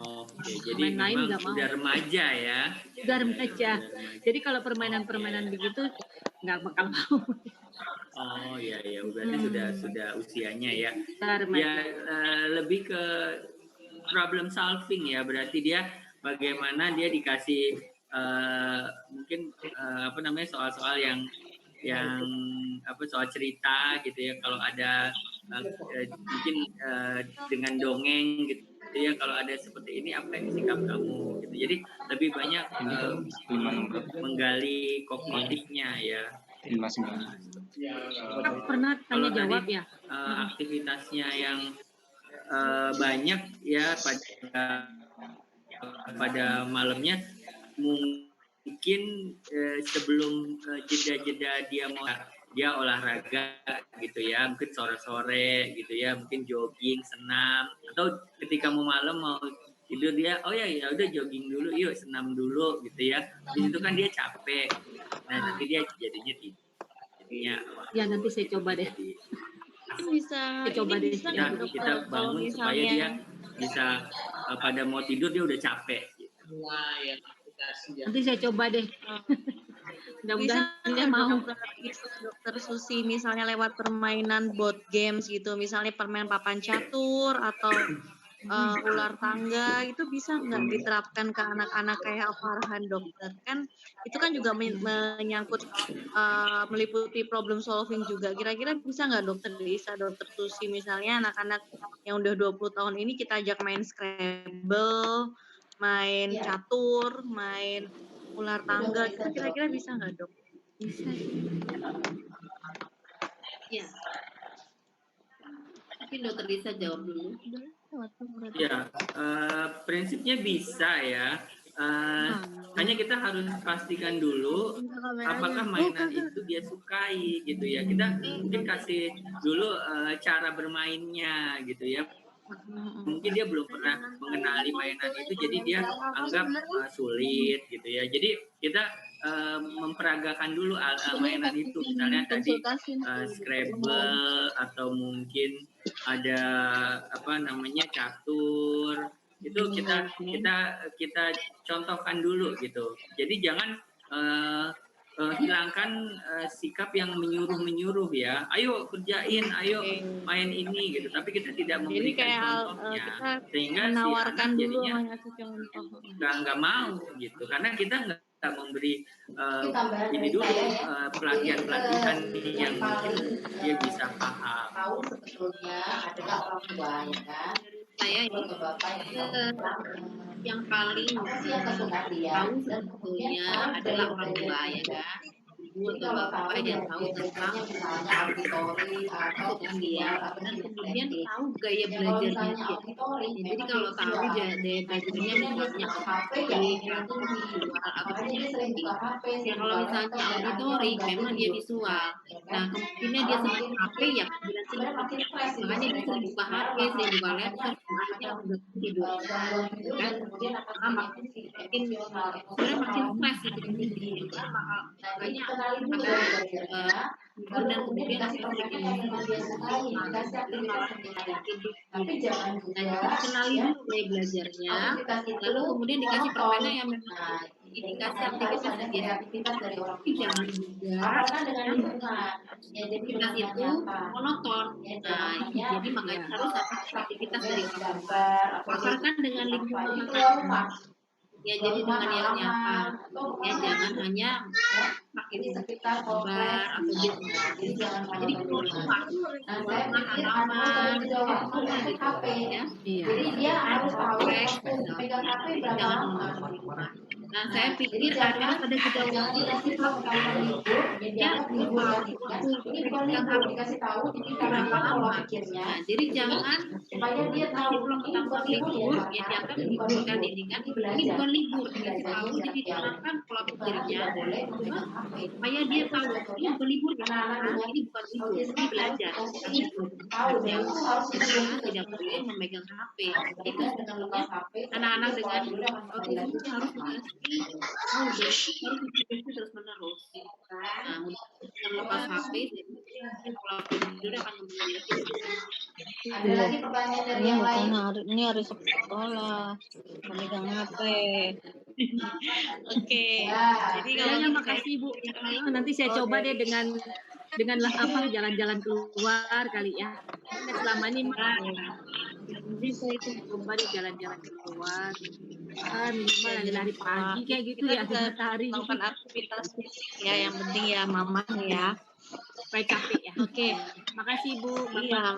Oke, jadi memang udah remaja ya. Udah remaja. Jadi kalau permainan-permainan begitu nggak bakal mau. Oh iya, berarti sudah usianya ya. Ya lebih ke problem solving ya, berarti dia bagaimana dia dikasih mungkin soal-soal yang soal cerita gitu ya, kalau ada mungkin dengan dongeng gitu ya, kalau ada seperti ini apa yang sikap kamu gitu. Jadi lebih banyak menggali kognitifnya ya. Pernah tanya jawab ya. Aktivitasnya yang banyak ya pada malamnya, mungkin sebelum jeda-jeda dia olahraga gitu ya, mungkin sore-sore gitu ya, mungkin jogging, senam, atau ketika mau malam mau tidur dia ya udah jogging dulu yuk, senam dulu gitu ya. Di situ kan dia capek, nah nanti dia jadinya nanti saya coba deh. Bisa kita bangun supaya dia bisa pada mau tidur dia udah capek gitu. Nanti saya coba deh. Mudah-mudahan dia mau. Dokter Susi, misalnya lewat permainan board games gitu, misalnya permainan papan catur atau ular tangga, itu bisa nggak diterapkan ke anak-anak kayak Farhan, dokter? Kan itu kan juga menyangkut meliputi problem solving juga. Kira-kira bisa nggak dokter Susi, misalnya anak-anak yang udah 20 tahun ini kita ajak main Scrabble, main catur, main ular tangga, itu kira-kira bisa nggak, dok? Bisa. Ya. Mungkin dokter bisa jawab dulu. Ya, prinsipnya bisa ya. Hanya kita harus pastikan dulu apakah mainan itu dia sukai gitu ya. Kita mungkin kasih dulu cara bermainnya gitu ya. Mungkin dia belum pernah mengenali mainan itu, jadi dia anggap sulit gitu ya. Jadi kita memperagakan dulu mainan itu, misalnya tadi Scrabble, atau mungkin ada catur, itu kita contohkan dulu gitu. Jadi jangan hilangkan sikap yang menyuruh ya, ayo kerjain, ayo main ini gitu, tapi kita tidak memberikan contohnya, sehingga si anak jadinya nggak mau gitu, karena kita nggak memberi ini dulu pelatihan yang mungkin dia bisa paham. Tahu sebetulnya ada orang tua ya kan. saya ya, yang paling tahu sebetulnya adalah orang tua ya kan, ibu atau bapak yang tahu tentang kan dia, dan kemudian tahu gaya belajarnya dia. Ya, jadi kalau tahu gaya belajarnya misalnya visual atau ya kalau misalnya auditory memang dia visual. Nah kemungkinan dia senang HP ya kemudian makanya dia sering buka HP, sering buka laptop, akhirnya udah tidur. Kan? Makin sebenarnya makin stres itu makanya dan kemudian sering kenali dulu gaya belajarnya, lalu kemudian dikasih permainan yang memang dikasih aktivitas dari orang tua. Jangan juga aktivitas itu monoton. Nah, jadi makanya harus ada aktivitas dari orang tua. Paparkan dengan lingkungan ya, jadi dengan yang nyata ya, jangan hanya makin sekitar gambar atau dia jadi warna halaman HP ya, jadi dia harus tahu pegang HP jangan. Nah saya pikir harus ada jeda waktu ya, dikasih tahu berapa lama pikirnya. Jadi jangan supaya dia tahu tentang libur ya, dianggap diberikan ini kan ini bukan libur, dikasih tahu jadi diterangkan pola pikirnya supaya dia tahu ini bukan libur ya, ini bukan libur, ini belajar. Tahu dia harus tidak boleh memegang HP. Itu sebenarnya anak-anak dengan autism harus dikasih terus menerus. Nah, melepas HP, pola tidur akan memiliki. Ada lagi pertanyaan dari yang lain? Ini hari sekolah, memegang HP. Oke. Jadi kalau makasih Ibu. Nanti saya coba deh dengan apa jalan-jalan keluar kali ya. Selama ini jadi saya coba deh jalan-jalan keluar. Minimal lari pagi kayak gitu ya, matahari melakukan aktivitas ya, yang penting ya mama ya. Supaya capek ya. Oke. Makasih Bu. Iya.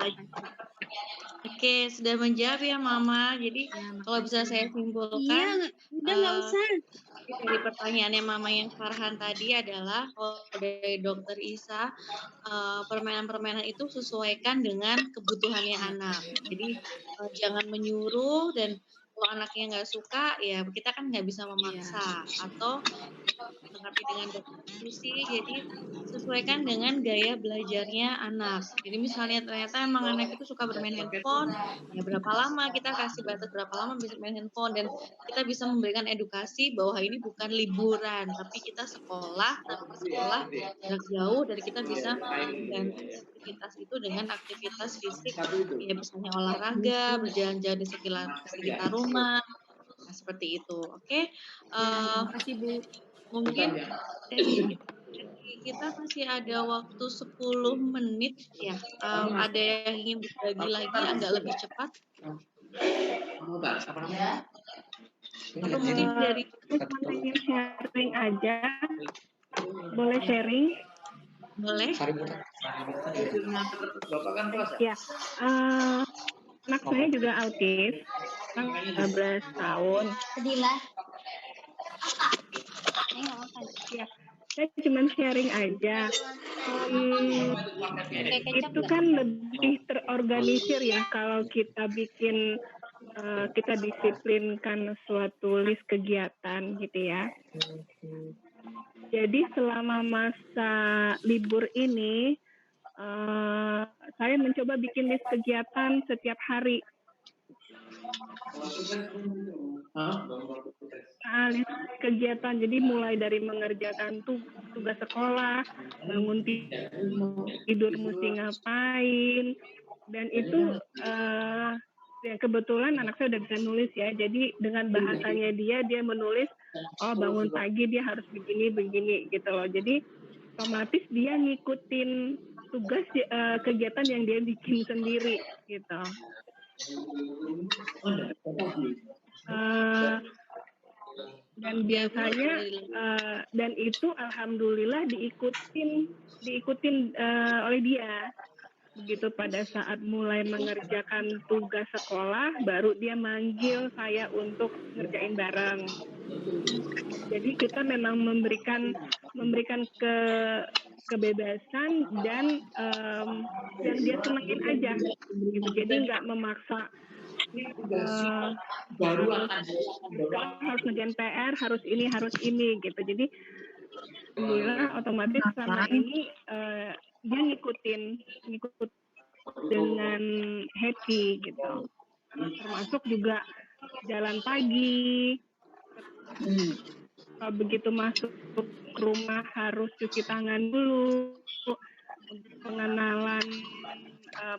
Oke, sudah menjawab ya Mama. Jadi kalau bisa saya simpulkan, udah nggak usah. Dari pertanyaannya Mama yang Farhan tadi adalah kalau dari Dokter Isa, permainan-permainan itu sesuaikan dengan kebutuhannya anak. Jadi jangan menyuruh, dan kalau anaknya nggak suka, ya kita kan nggak bisa memaksa atau tetapi dengan diskusi. Jadi sesuaikan dengan gaya belajarnya anak. Jadi misalnya ternyata emang anak itu suka bermain handphone, ya berapa lama kita kasih batas berapa lama bisa main handphone, dan kita bisa memberikan edukasi bahwa ini bukan liburan, tapi kita sekolah, tapi sekolah jarak jauh, dan kita bisa mengganti aktivitas itu dengan aktivitas fisik, ya misalnya olahraga, berjalan-jalan di sekitar rumah. Nah, seperti itu. Oke. Makasih Bu. Mungkin kita masih ada waktu 10 menit ya. Ada yang ingin berbagi lagi agak lebih cepat? Atau mungkin dari sharing aja. Boleh sharing? Boleh. Ya. Anak saya juga autis, 15 tahun. Ya, saya cuma sharing aja. Itu kan lebih terorganisir ya kalau kita bikin, kita disiplinkan suatu list kegiatan gitu ya. Jadi selama masa libur ini, saya mencoba bikin list kegiatan setiap hari. List kegiatan, jadi mulai dari mengerjakan tugas sekolah, bangun tidur mesti ngapain, dan itu ya kebetulan anak saya udah bisa nulis ya, jadi dengan bahasanya dia menulis, oh bangun pagi dia harus begini gitu loh, jadi otomatis dia ngikutin tugas kegiatan yang dia bikin sendiri gitu. Dan biasanya dan itu alhamdulillah diikutin oleh dia. begitu pada saat mulai mengerjakan tugas sekolah, baru dia manggil saya untuk ngerjain bareng. Jadi kita memang memberikan kebebasan dan yang dia senengin aja gitu. Jadi nggak memaksa harus ngerjain PR, harus ini gitu. Jadi alhamdulillah otomatis sama ini dia ngikut dengan happy gitu. Termasuk juga jalan pagi. Begitu masuk ke rumah harus cuci tangan dulu. Untuk pengenalan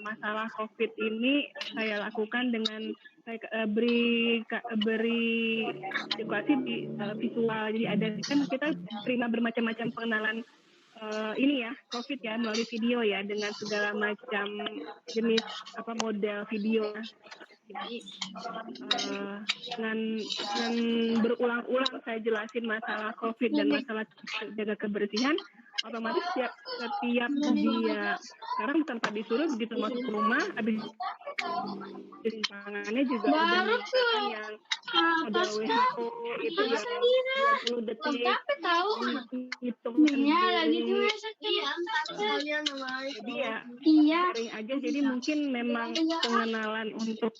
masalah COVID ini saya lakukan dengan saya beri edukasi visual. Jadi ada kan kita terima bermacam-macam pengenalan ini ya COVID ya melalui video ya dengan segala macam jenis model video. Jadi dengan berulang-ulang saya jelasin masalah COVID dan masalah jaga kebersihan, otomatis setiap dia sekarang bukan Pak disuruh begitu masuk ke rumah, habis cuci tangannya juga udah menggunakan yang ada WHO itu ya 20 detik hitungnya lagi tuh jadi ya sering aja jadi mungkin memang pengenalan untuk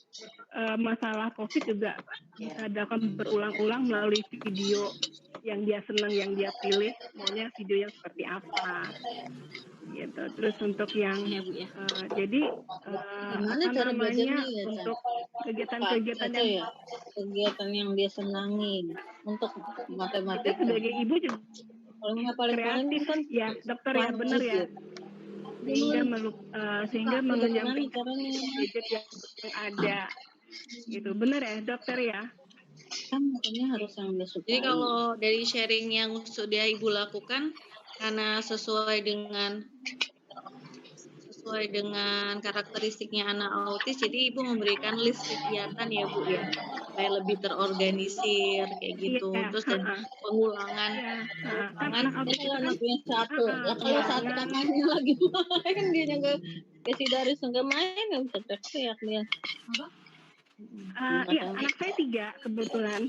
masalah COVID juga bisa dilakukan berulang-ulang melalui video yang dia senang, yang dia pilih maunya video yang seperti apa gitu. Terus untuk yang jadi untuk kegiatan-kegiatan yang dia senangi untuk matematika sebagai ibu juga kreatif kan ya dokter ya benar ya sehingga menyampaikan gadget yang ada gitu benar ya dokter ya kan makanya harus yang dia sukai. Jadi kalau dari sharing yang sudah ibu lakukan karena sesuai dengan karakteristiknya anak autis, jadi ibu memberikan list kegiatan ya bu ya, supaya lebih terorganisir kayak gitu. Terus dan pengulangan. Anak autis itu kan satu, ya kalau satu tangannya lagi kan dia nggak kasih dari nggak main nggak bisa teriak dia. Iya, anak saya 3 kebetulan.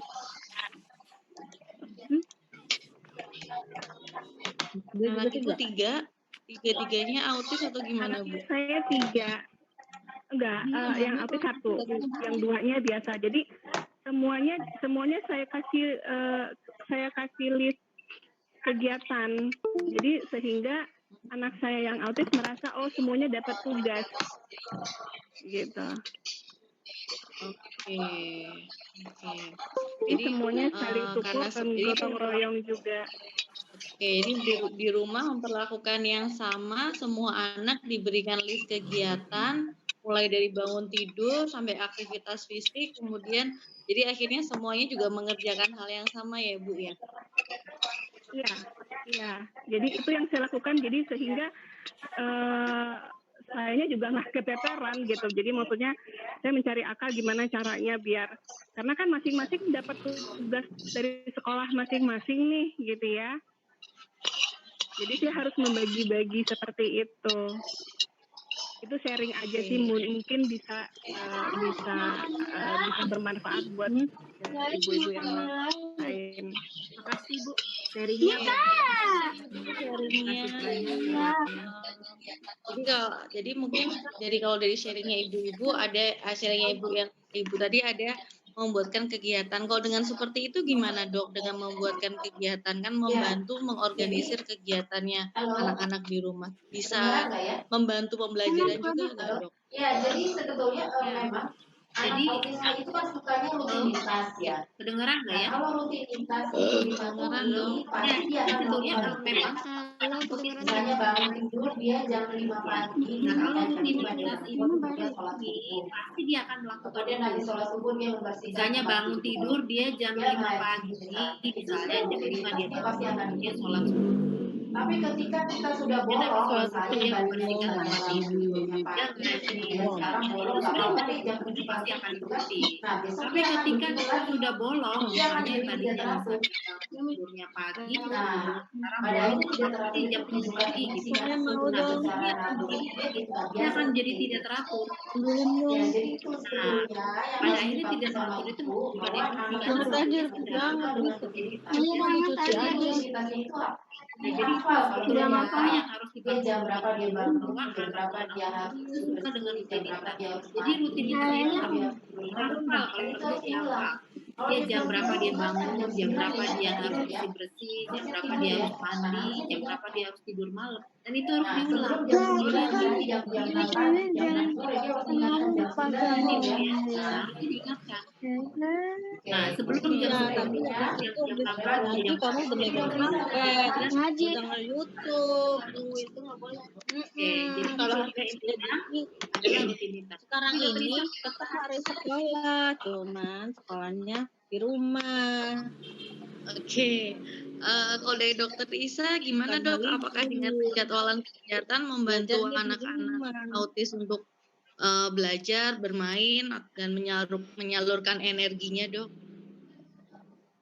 Anak ibu 3, tiga-tiganya autis atau gimana bu? Saya 3, enggak, yang autis 1, yang 2-nya biasa. Jadi semuanya saya kasih list kegiatan. Jadi sehingga anak saya yang autis merasa semuanya dapat tugas, gitu. Oke. Jadi semuanya saling support dan gotong royong juga. Oke, ini di rumah memperlakukan yang sama, semua anak diberikan list kegiatan, mulai dari bangun tidur sampai aktivitas fisik, kemudian jadi akhirnya semuanya juga mengerjakan hal yang sama ya Bu ya? Iya. Jadi itu yang saya lakukan, jadi sehingga sayanya juga nggak keteteran gitu. Jadi maksudnya saya mencari akal gimana caranya biar, karena kan masing-masing dapat tugas dari sekolah masing-masing nih gitu ya. Jadi saya harus membagi-bagi seperti itu. Itu sharing aja sih, mungkin bisa bermanfaat buat ibu-ibu yang lain. Makasih Bu sharingnya. Jadi mungkin kalau dari sharingnya ibu-ibu ada hasilnya ibu tadi ada membuatkan kegiatan. Kalau dengan seperti itu gimana dok? Dengan membuatkan kegiatan kan membantu mengorganisir kegiatannya anak-anak di rumah. Bisa membantu pembelajaran juga nggak dok? Ya, jadi sebetulnya memang Jadi autisme itu kan sukanya rutinitas ya. Kedengeran nggak ya? Kalau rutinitas itu dibangun pasti dia akan melakukan memang misalnya bangun tidur dia jam 5 pagi. Nah, kalau rutinitas itu pasti dia akan melakukan. Kemudian habis sholat subuh dia membersihkan. Misalnya bangun tidur dia jam 5 pagi, misalnya jam 5 dia pasti akan dia sholat subuh. Tapi ketika kita sudah Dan ada bolong, suatu misalnya yang dibandingkan memperhatikan dengan tempat jam tidur, tidurnya dan pagi, review. sekarang bolong Itu nggak apa-apa sebenarnya deh jam 7 pasti pagi akan gitu kan. diikuti. Nah, besok Tapi dia akan ketika begitu kita lagi. sudah bolong, Dia akan misalnya jadi tidak tadinya teratur. tidurnya pagi, Nah, sekarang pada bolong akhirnya tidak pasti teratur itu jam 7 bukan pagi ini gitu. sih, karena Nah, sudah berarti bicara akan dulu jadi dia gitu nggak dia biasa akan jadi seperti tidak itu. teratur. Ya, jadi itu Nah, sebetulnya yang pada harus akhirnya tidak dipahami sama teratur itu ibu bukan bahwa emosi, anak karena itu sebetulnya harus sudah dilakukan dengan rutinitas. Mama Jadi cuci aja. rutinitasnya itu apa? Nah, jadi itu Hafal suatu dia data yang harus dia jam dipahami berapa dia bangun, bahwa jam berapa anak-anak dia itu harus suka dengan bersih, jam berapa rutinitas. dia harus Jadi mandi, rutinitasnya jam itu berapa harus dia harus tidur. dihafal, kalau Itu perlu harus dihafal. diulang. Kalau Dia dia jam belum berapa bisa dia diingatkan, bangun, jam jam 9 berapa dia diingatkan harus terus ya. bersih-bersih, jam Harusnya berapa tidur dia ya. harus Nah, mandi, harusnya jam gitu. berapa dia harus tidur malam. Dan itu harus Nah, diulang. sebelum jam Kalau 9 dia belum nanti jam diulang, 6 pagi, jam 6 nanti sore dia dia harus mengingatkan jam 9 nanti nih ya. udah Nah, nanti diingatkan. oke. Nah, sebelum jam Iya, 10 tapi dia, habis jam itu jam habis 6 pulang pagi, lagi jam kamu 7 udah dia megang bangun. HP, Jelas? udah nge-YouTube, itu nggak boleh. Oke, jadi Kalau sehingga intinya jadi adalah rutinitas. sekarang Jadi dokter ini Lisa, tetap harus sekolah, cuman sekolahnya di rumah, Oke, kalau dari Dokter Isa gimana karena Dok? Apakah dengan libur, penjadwalan kegiatan membantu belajarnya di anak-anak rumah. autis untuk belajar, bermain, dan menyalurkan energinya Dok?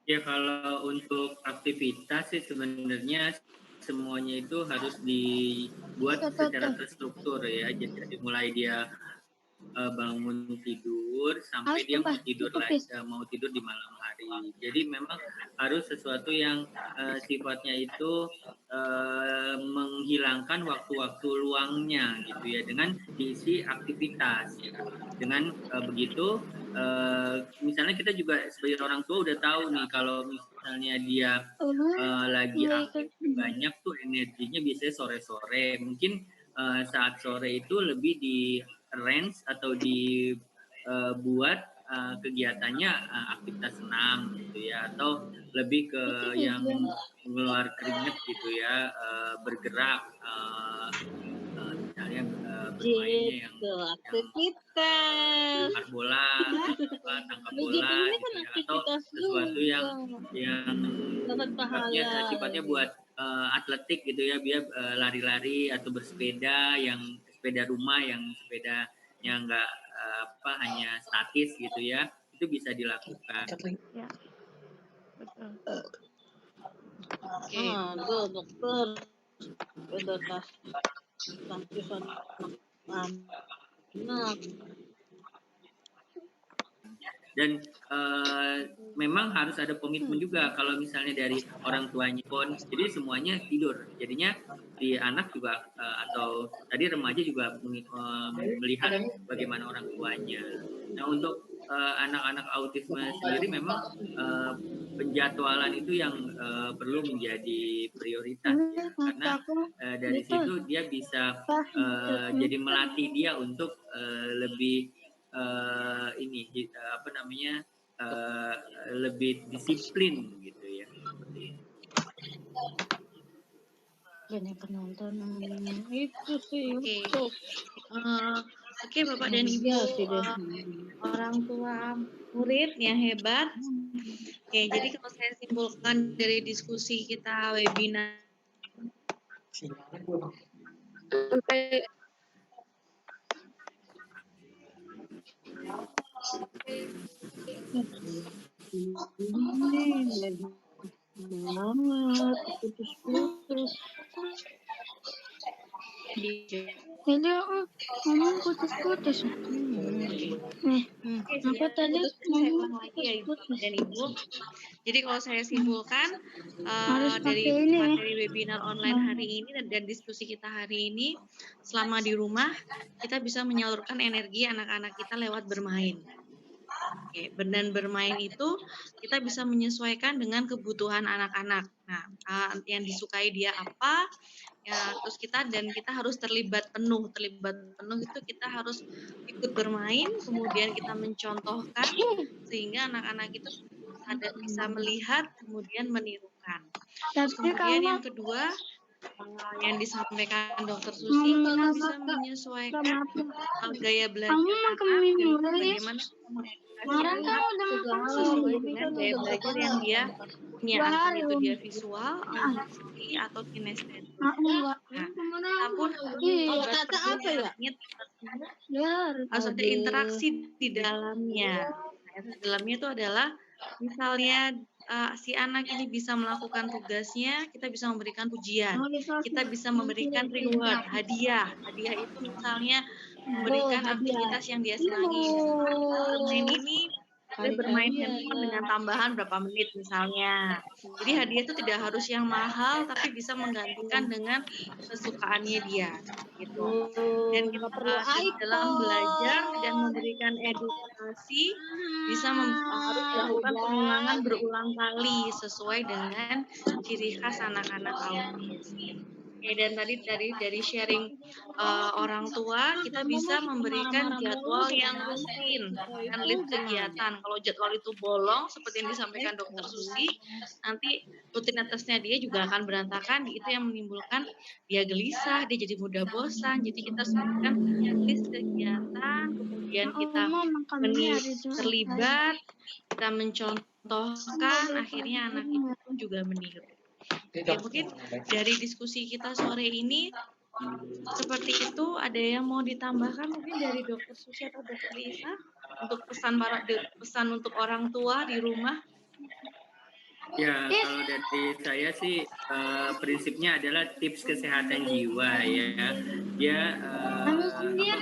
Ya kalau untuk aktivitas sih sebenarnya semuanya itu harus dibuat secara terstruktur ya. Jadi mulai dia bangun tidur sampai dia mau tidur lagi, mau tidur di malam hari. Jadi memang harus sesuatu yang sifatnya itu menghilangkan waktu-waktu luangnya gitu ya dengan diisi aktivitas. Dengan begitu misalnya kita juga sebagai orang tua udah tahu nih kalau misalnya dia lagi aktif banyak tuh energinya biasanya sore-sore. Mungkin saat sore itu lebih di range atau dibuat kegiatannya aktivitas senam gitu ya atau lebih ke yang mengeluar keringat gitu ya bergerak misalnya bermainnya yang aktivitas. lempar bola tangkap bola Ini kan gitu ya atau aktivitas sesuatu yang dapat sifatnya buat atletik gitu ya biar lari-lari atau bersepeda yang sepeda rumah yang sepedanya nggak hanya statis gitu ya itu bisa dilakukan. Ya, betul. Oke. Aduh dokter udah anak. Dan memang harus ada komitmen juga kalau misalnya dari orang tuanya pun jadi semuanya tidur jadinya di anak juga atau tadi remaja juga melihat bagaimana orang tuanya. Nah untuk anak-anak autisme sendiri memang penjadwalan itu yang perlu menjadi prioritas ya karena dari situ dia bisa jadi melatih dia untuk lebih lebih disiplin gitu ya seperti itu. Banyak penonton itu sih. Oke, Bapak dan Ibu orang tua murid yang hebat. Oke, jadi kalau saya simpulkan dari diskusi kita webinar sampai putus-putus. Jadi ngomong putus-putus. Apa tadi? Saya ulang lagi ya Ibu dan Ibu. Jadi kalau saya simpulkan dari materi webinar online hari ini dan diskusi kita hari ini, selama di rumah kita bisa menyalurkan energi anak-anak kita lewat bermain. Oke, dan bermain itu kita bisa menyesuaikan dengan kebutuhan anak-anak. Nah, yang disukai dia apa? Ya, terus kita harus terlibat penuh itu kita harus ikut bermain, kemudian kita mencontohkan sehingga anak-anak itu bisa melihat kemudian menirukan. Terus kemudian yang kedua yang disampaikan Dokter Susi, kita bisa menyesuaikan gaya belajar Kamu anak makan dan mie juga dulu ya. bagaimana komunikasi Kemarin kan anak udah makan sesuai sih. dengan gaya belajar yang dia punya, 2 entah hari itu Om. dia visual, audisi, atau kinestetik. Enggak. Nah, kita pun Iya. seperti anaknya Ya harus ada interaksi di dalamnya. Nah, di dalamnya itu adalah misalnya si anak ini bisa melakukan tugasnya, kita bisa memberikan pujian, kita bisa memberikan reward, hadiah. Hadiah itu misalnya memberikan aktivitas yang dia senangi. Misalnya bermain ini, dia bermain handphone dengan tambahan berapa menit misalnya. Jadi hadiah itu tidak harus yang mahal, tapi bisa menggantikan dengan kesukaannya dia. Gitu. Dan kita dalam belajar dan memberikan edukasi harus dilakukan pengulangan berulang kali sesuai dengan ciri khas anak-anak autis. Oke, dan tadi dari sharing orang tua, kita bisa memberikan jadwal yang rutin dan list kegiatan. Kalau jadwal itu bolong, seperti yang disampaikan Dokter Susi, nanti rutinitasnya dia juga akan berantakan. Itu yang menimbulkan dia gelisah, dia jadi mudah bosan. Jadi kita harus memberikan list kegiatan, kemudian kita terlibat, kita mencontohkan, akhirnya anak itu pun juga meniru. Oke, mungkin dari diskusi kita sore ini seperti itu. Ada yang mau ditambahkan mungkin dari Dokter Susi atau Dokter Lisa untuk pesan untuk orang tua di rumah? Ya, kalau dari saya sih prinsipnya adalah tips kesehatan jiwa ya. Dia maksudnya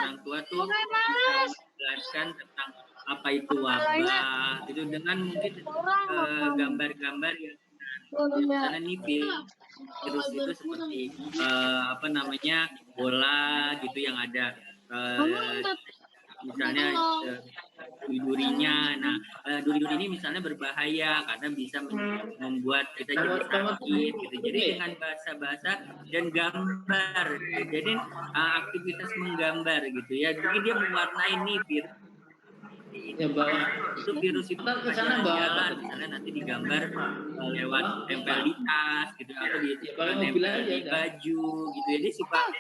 orang tua tuh bisa menjelaskan tentang apa itu wabah, itu dengan mungkin gambar-gambar yang karena nih virus itu seperti bola gitu yang ada misalnya duri-durinya. Nah, duri-duri ini misalnya berbahaya karena bisa membuat kita jadi sakit gitu. Jadi dengan bahasa-bahasa dan gambar. Jadi aktivitas menggambar gitu ya. Jadi dia mewarnai nih virus. Itu virus itu jalan misalnya nanti digambar lewat tempel di tas gitu atau ditempel di baju gitu. Jadi sifat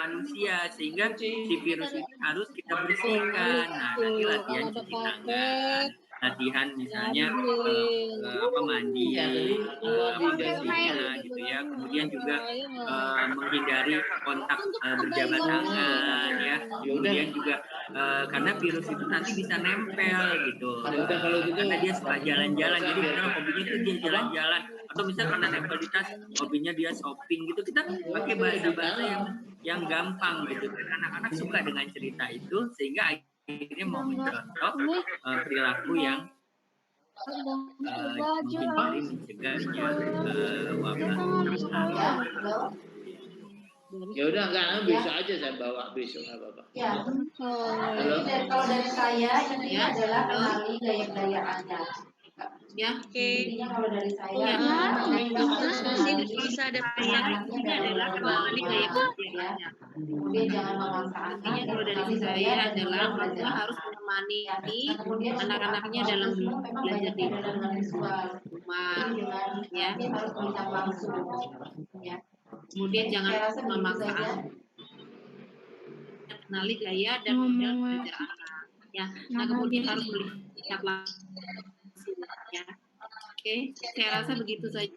manusia sehingga si virus ini harus kita bersihkan. Nah, nanti latihan cuci tangan, latihan misalnya mandi bersihnya gitu ya. Kemudian juga menghindari kontak berjabat tangan ya. Kemudian juga karena virus itu nanti bisa nempel gitu. Karena dia suka jalan-jalan, jadi misalnya hobinya itu dia jalan-jalan atau misalnya karena nempel di tas, hobinya dia shopping gitu. Kita pakai bahasa-bahasa yang gampang gitu. Dan anak-anak suka dengan cerita itu sehingga akhirnya mau mencontoh perilaku yang menghindari mencegahnya wabah. Ya udah enggak, besok aja saya bawa besok nggak apa-apa. Ya. Kalau dari saya ini adalah kenali gaya-gaya Anda. Ya, oke. Kalau dari saya, Dokter Susi bisa ada pesan ini adalah kenali gaya belajar. kemudian jangan memaksa Artinya kalau dari saya adalah orang tua harus menemani anak-anaknya dalam belajar di rumah, ya. harus melihat langsung, ya. Kemudian jangan memaksa anak. Kenali gaya dan model belajar anak, ya. Nah kemudian harus melihat langsung, ya. Oke, saya rasa begitu saja.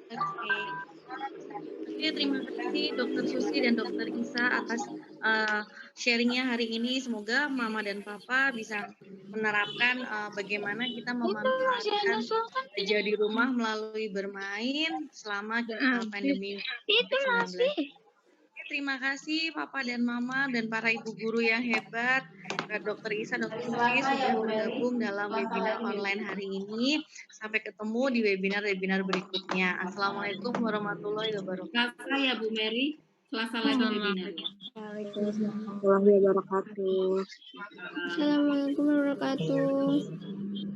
Oke, terima kasih Dokter Susi dan Dokter Isa atas sharingnya hari ini. Semoga Mama dan Papa bisa menerapkan bagaimana kita memanfaatkan belajar di rumah melalui bermain selama pandemi COVID-19. Terima kasih Papa dan Mama dan para ibu guru yang hebat, Dokter Isa, Dokter Susi sudah bergabung dalam webinar online hari ini. Sampai ketemu di webinar-webinar berikutnya. Assalamualaikum warahmatullahi wabarakatuh. Selasa ya Bu Mary, Selasa lagi webinar. Waalaikumsalam warahmatullahi wabarakatuh. Assalamualaikum warahmatullahi wabarakatuh.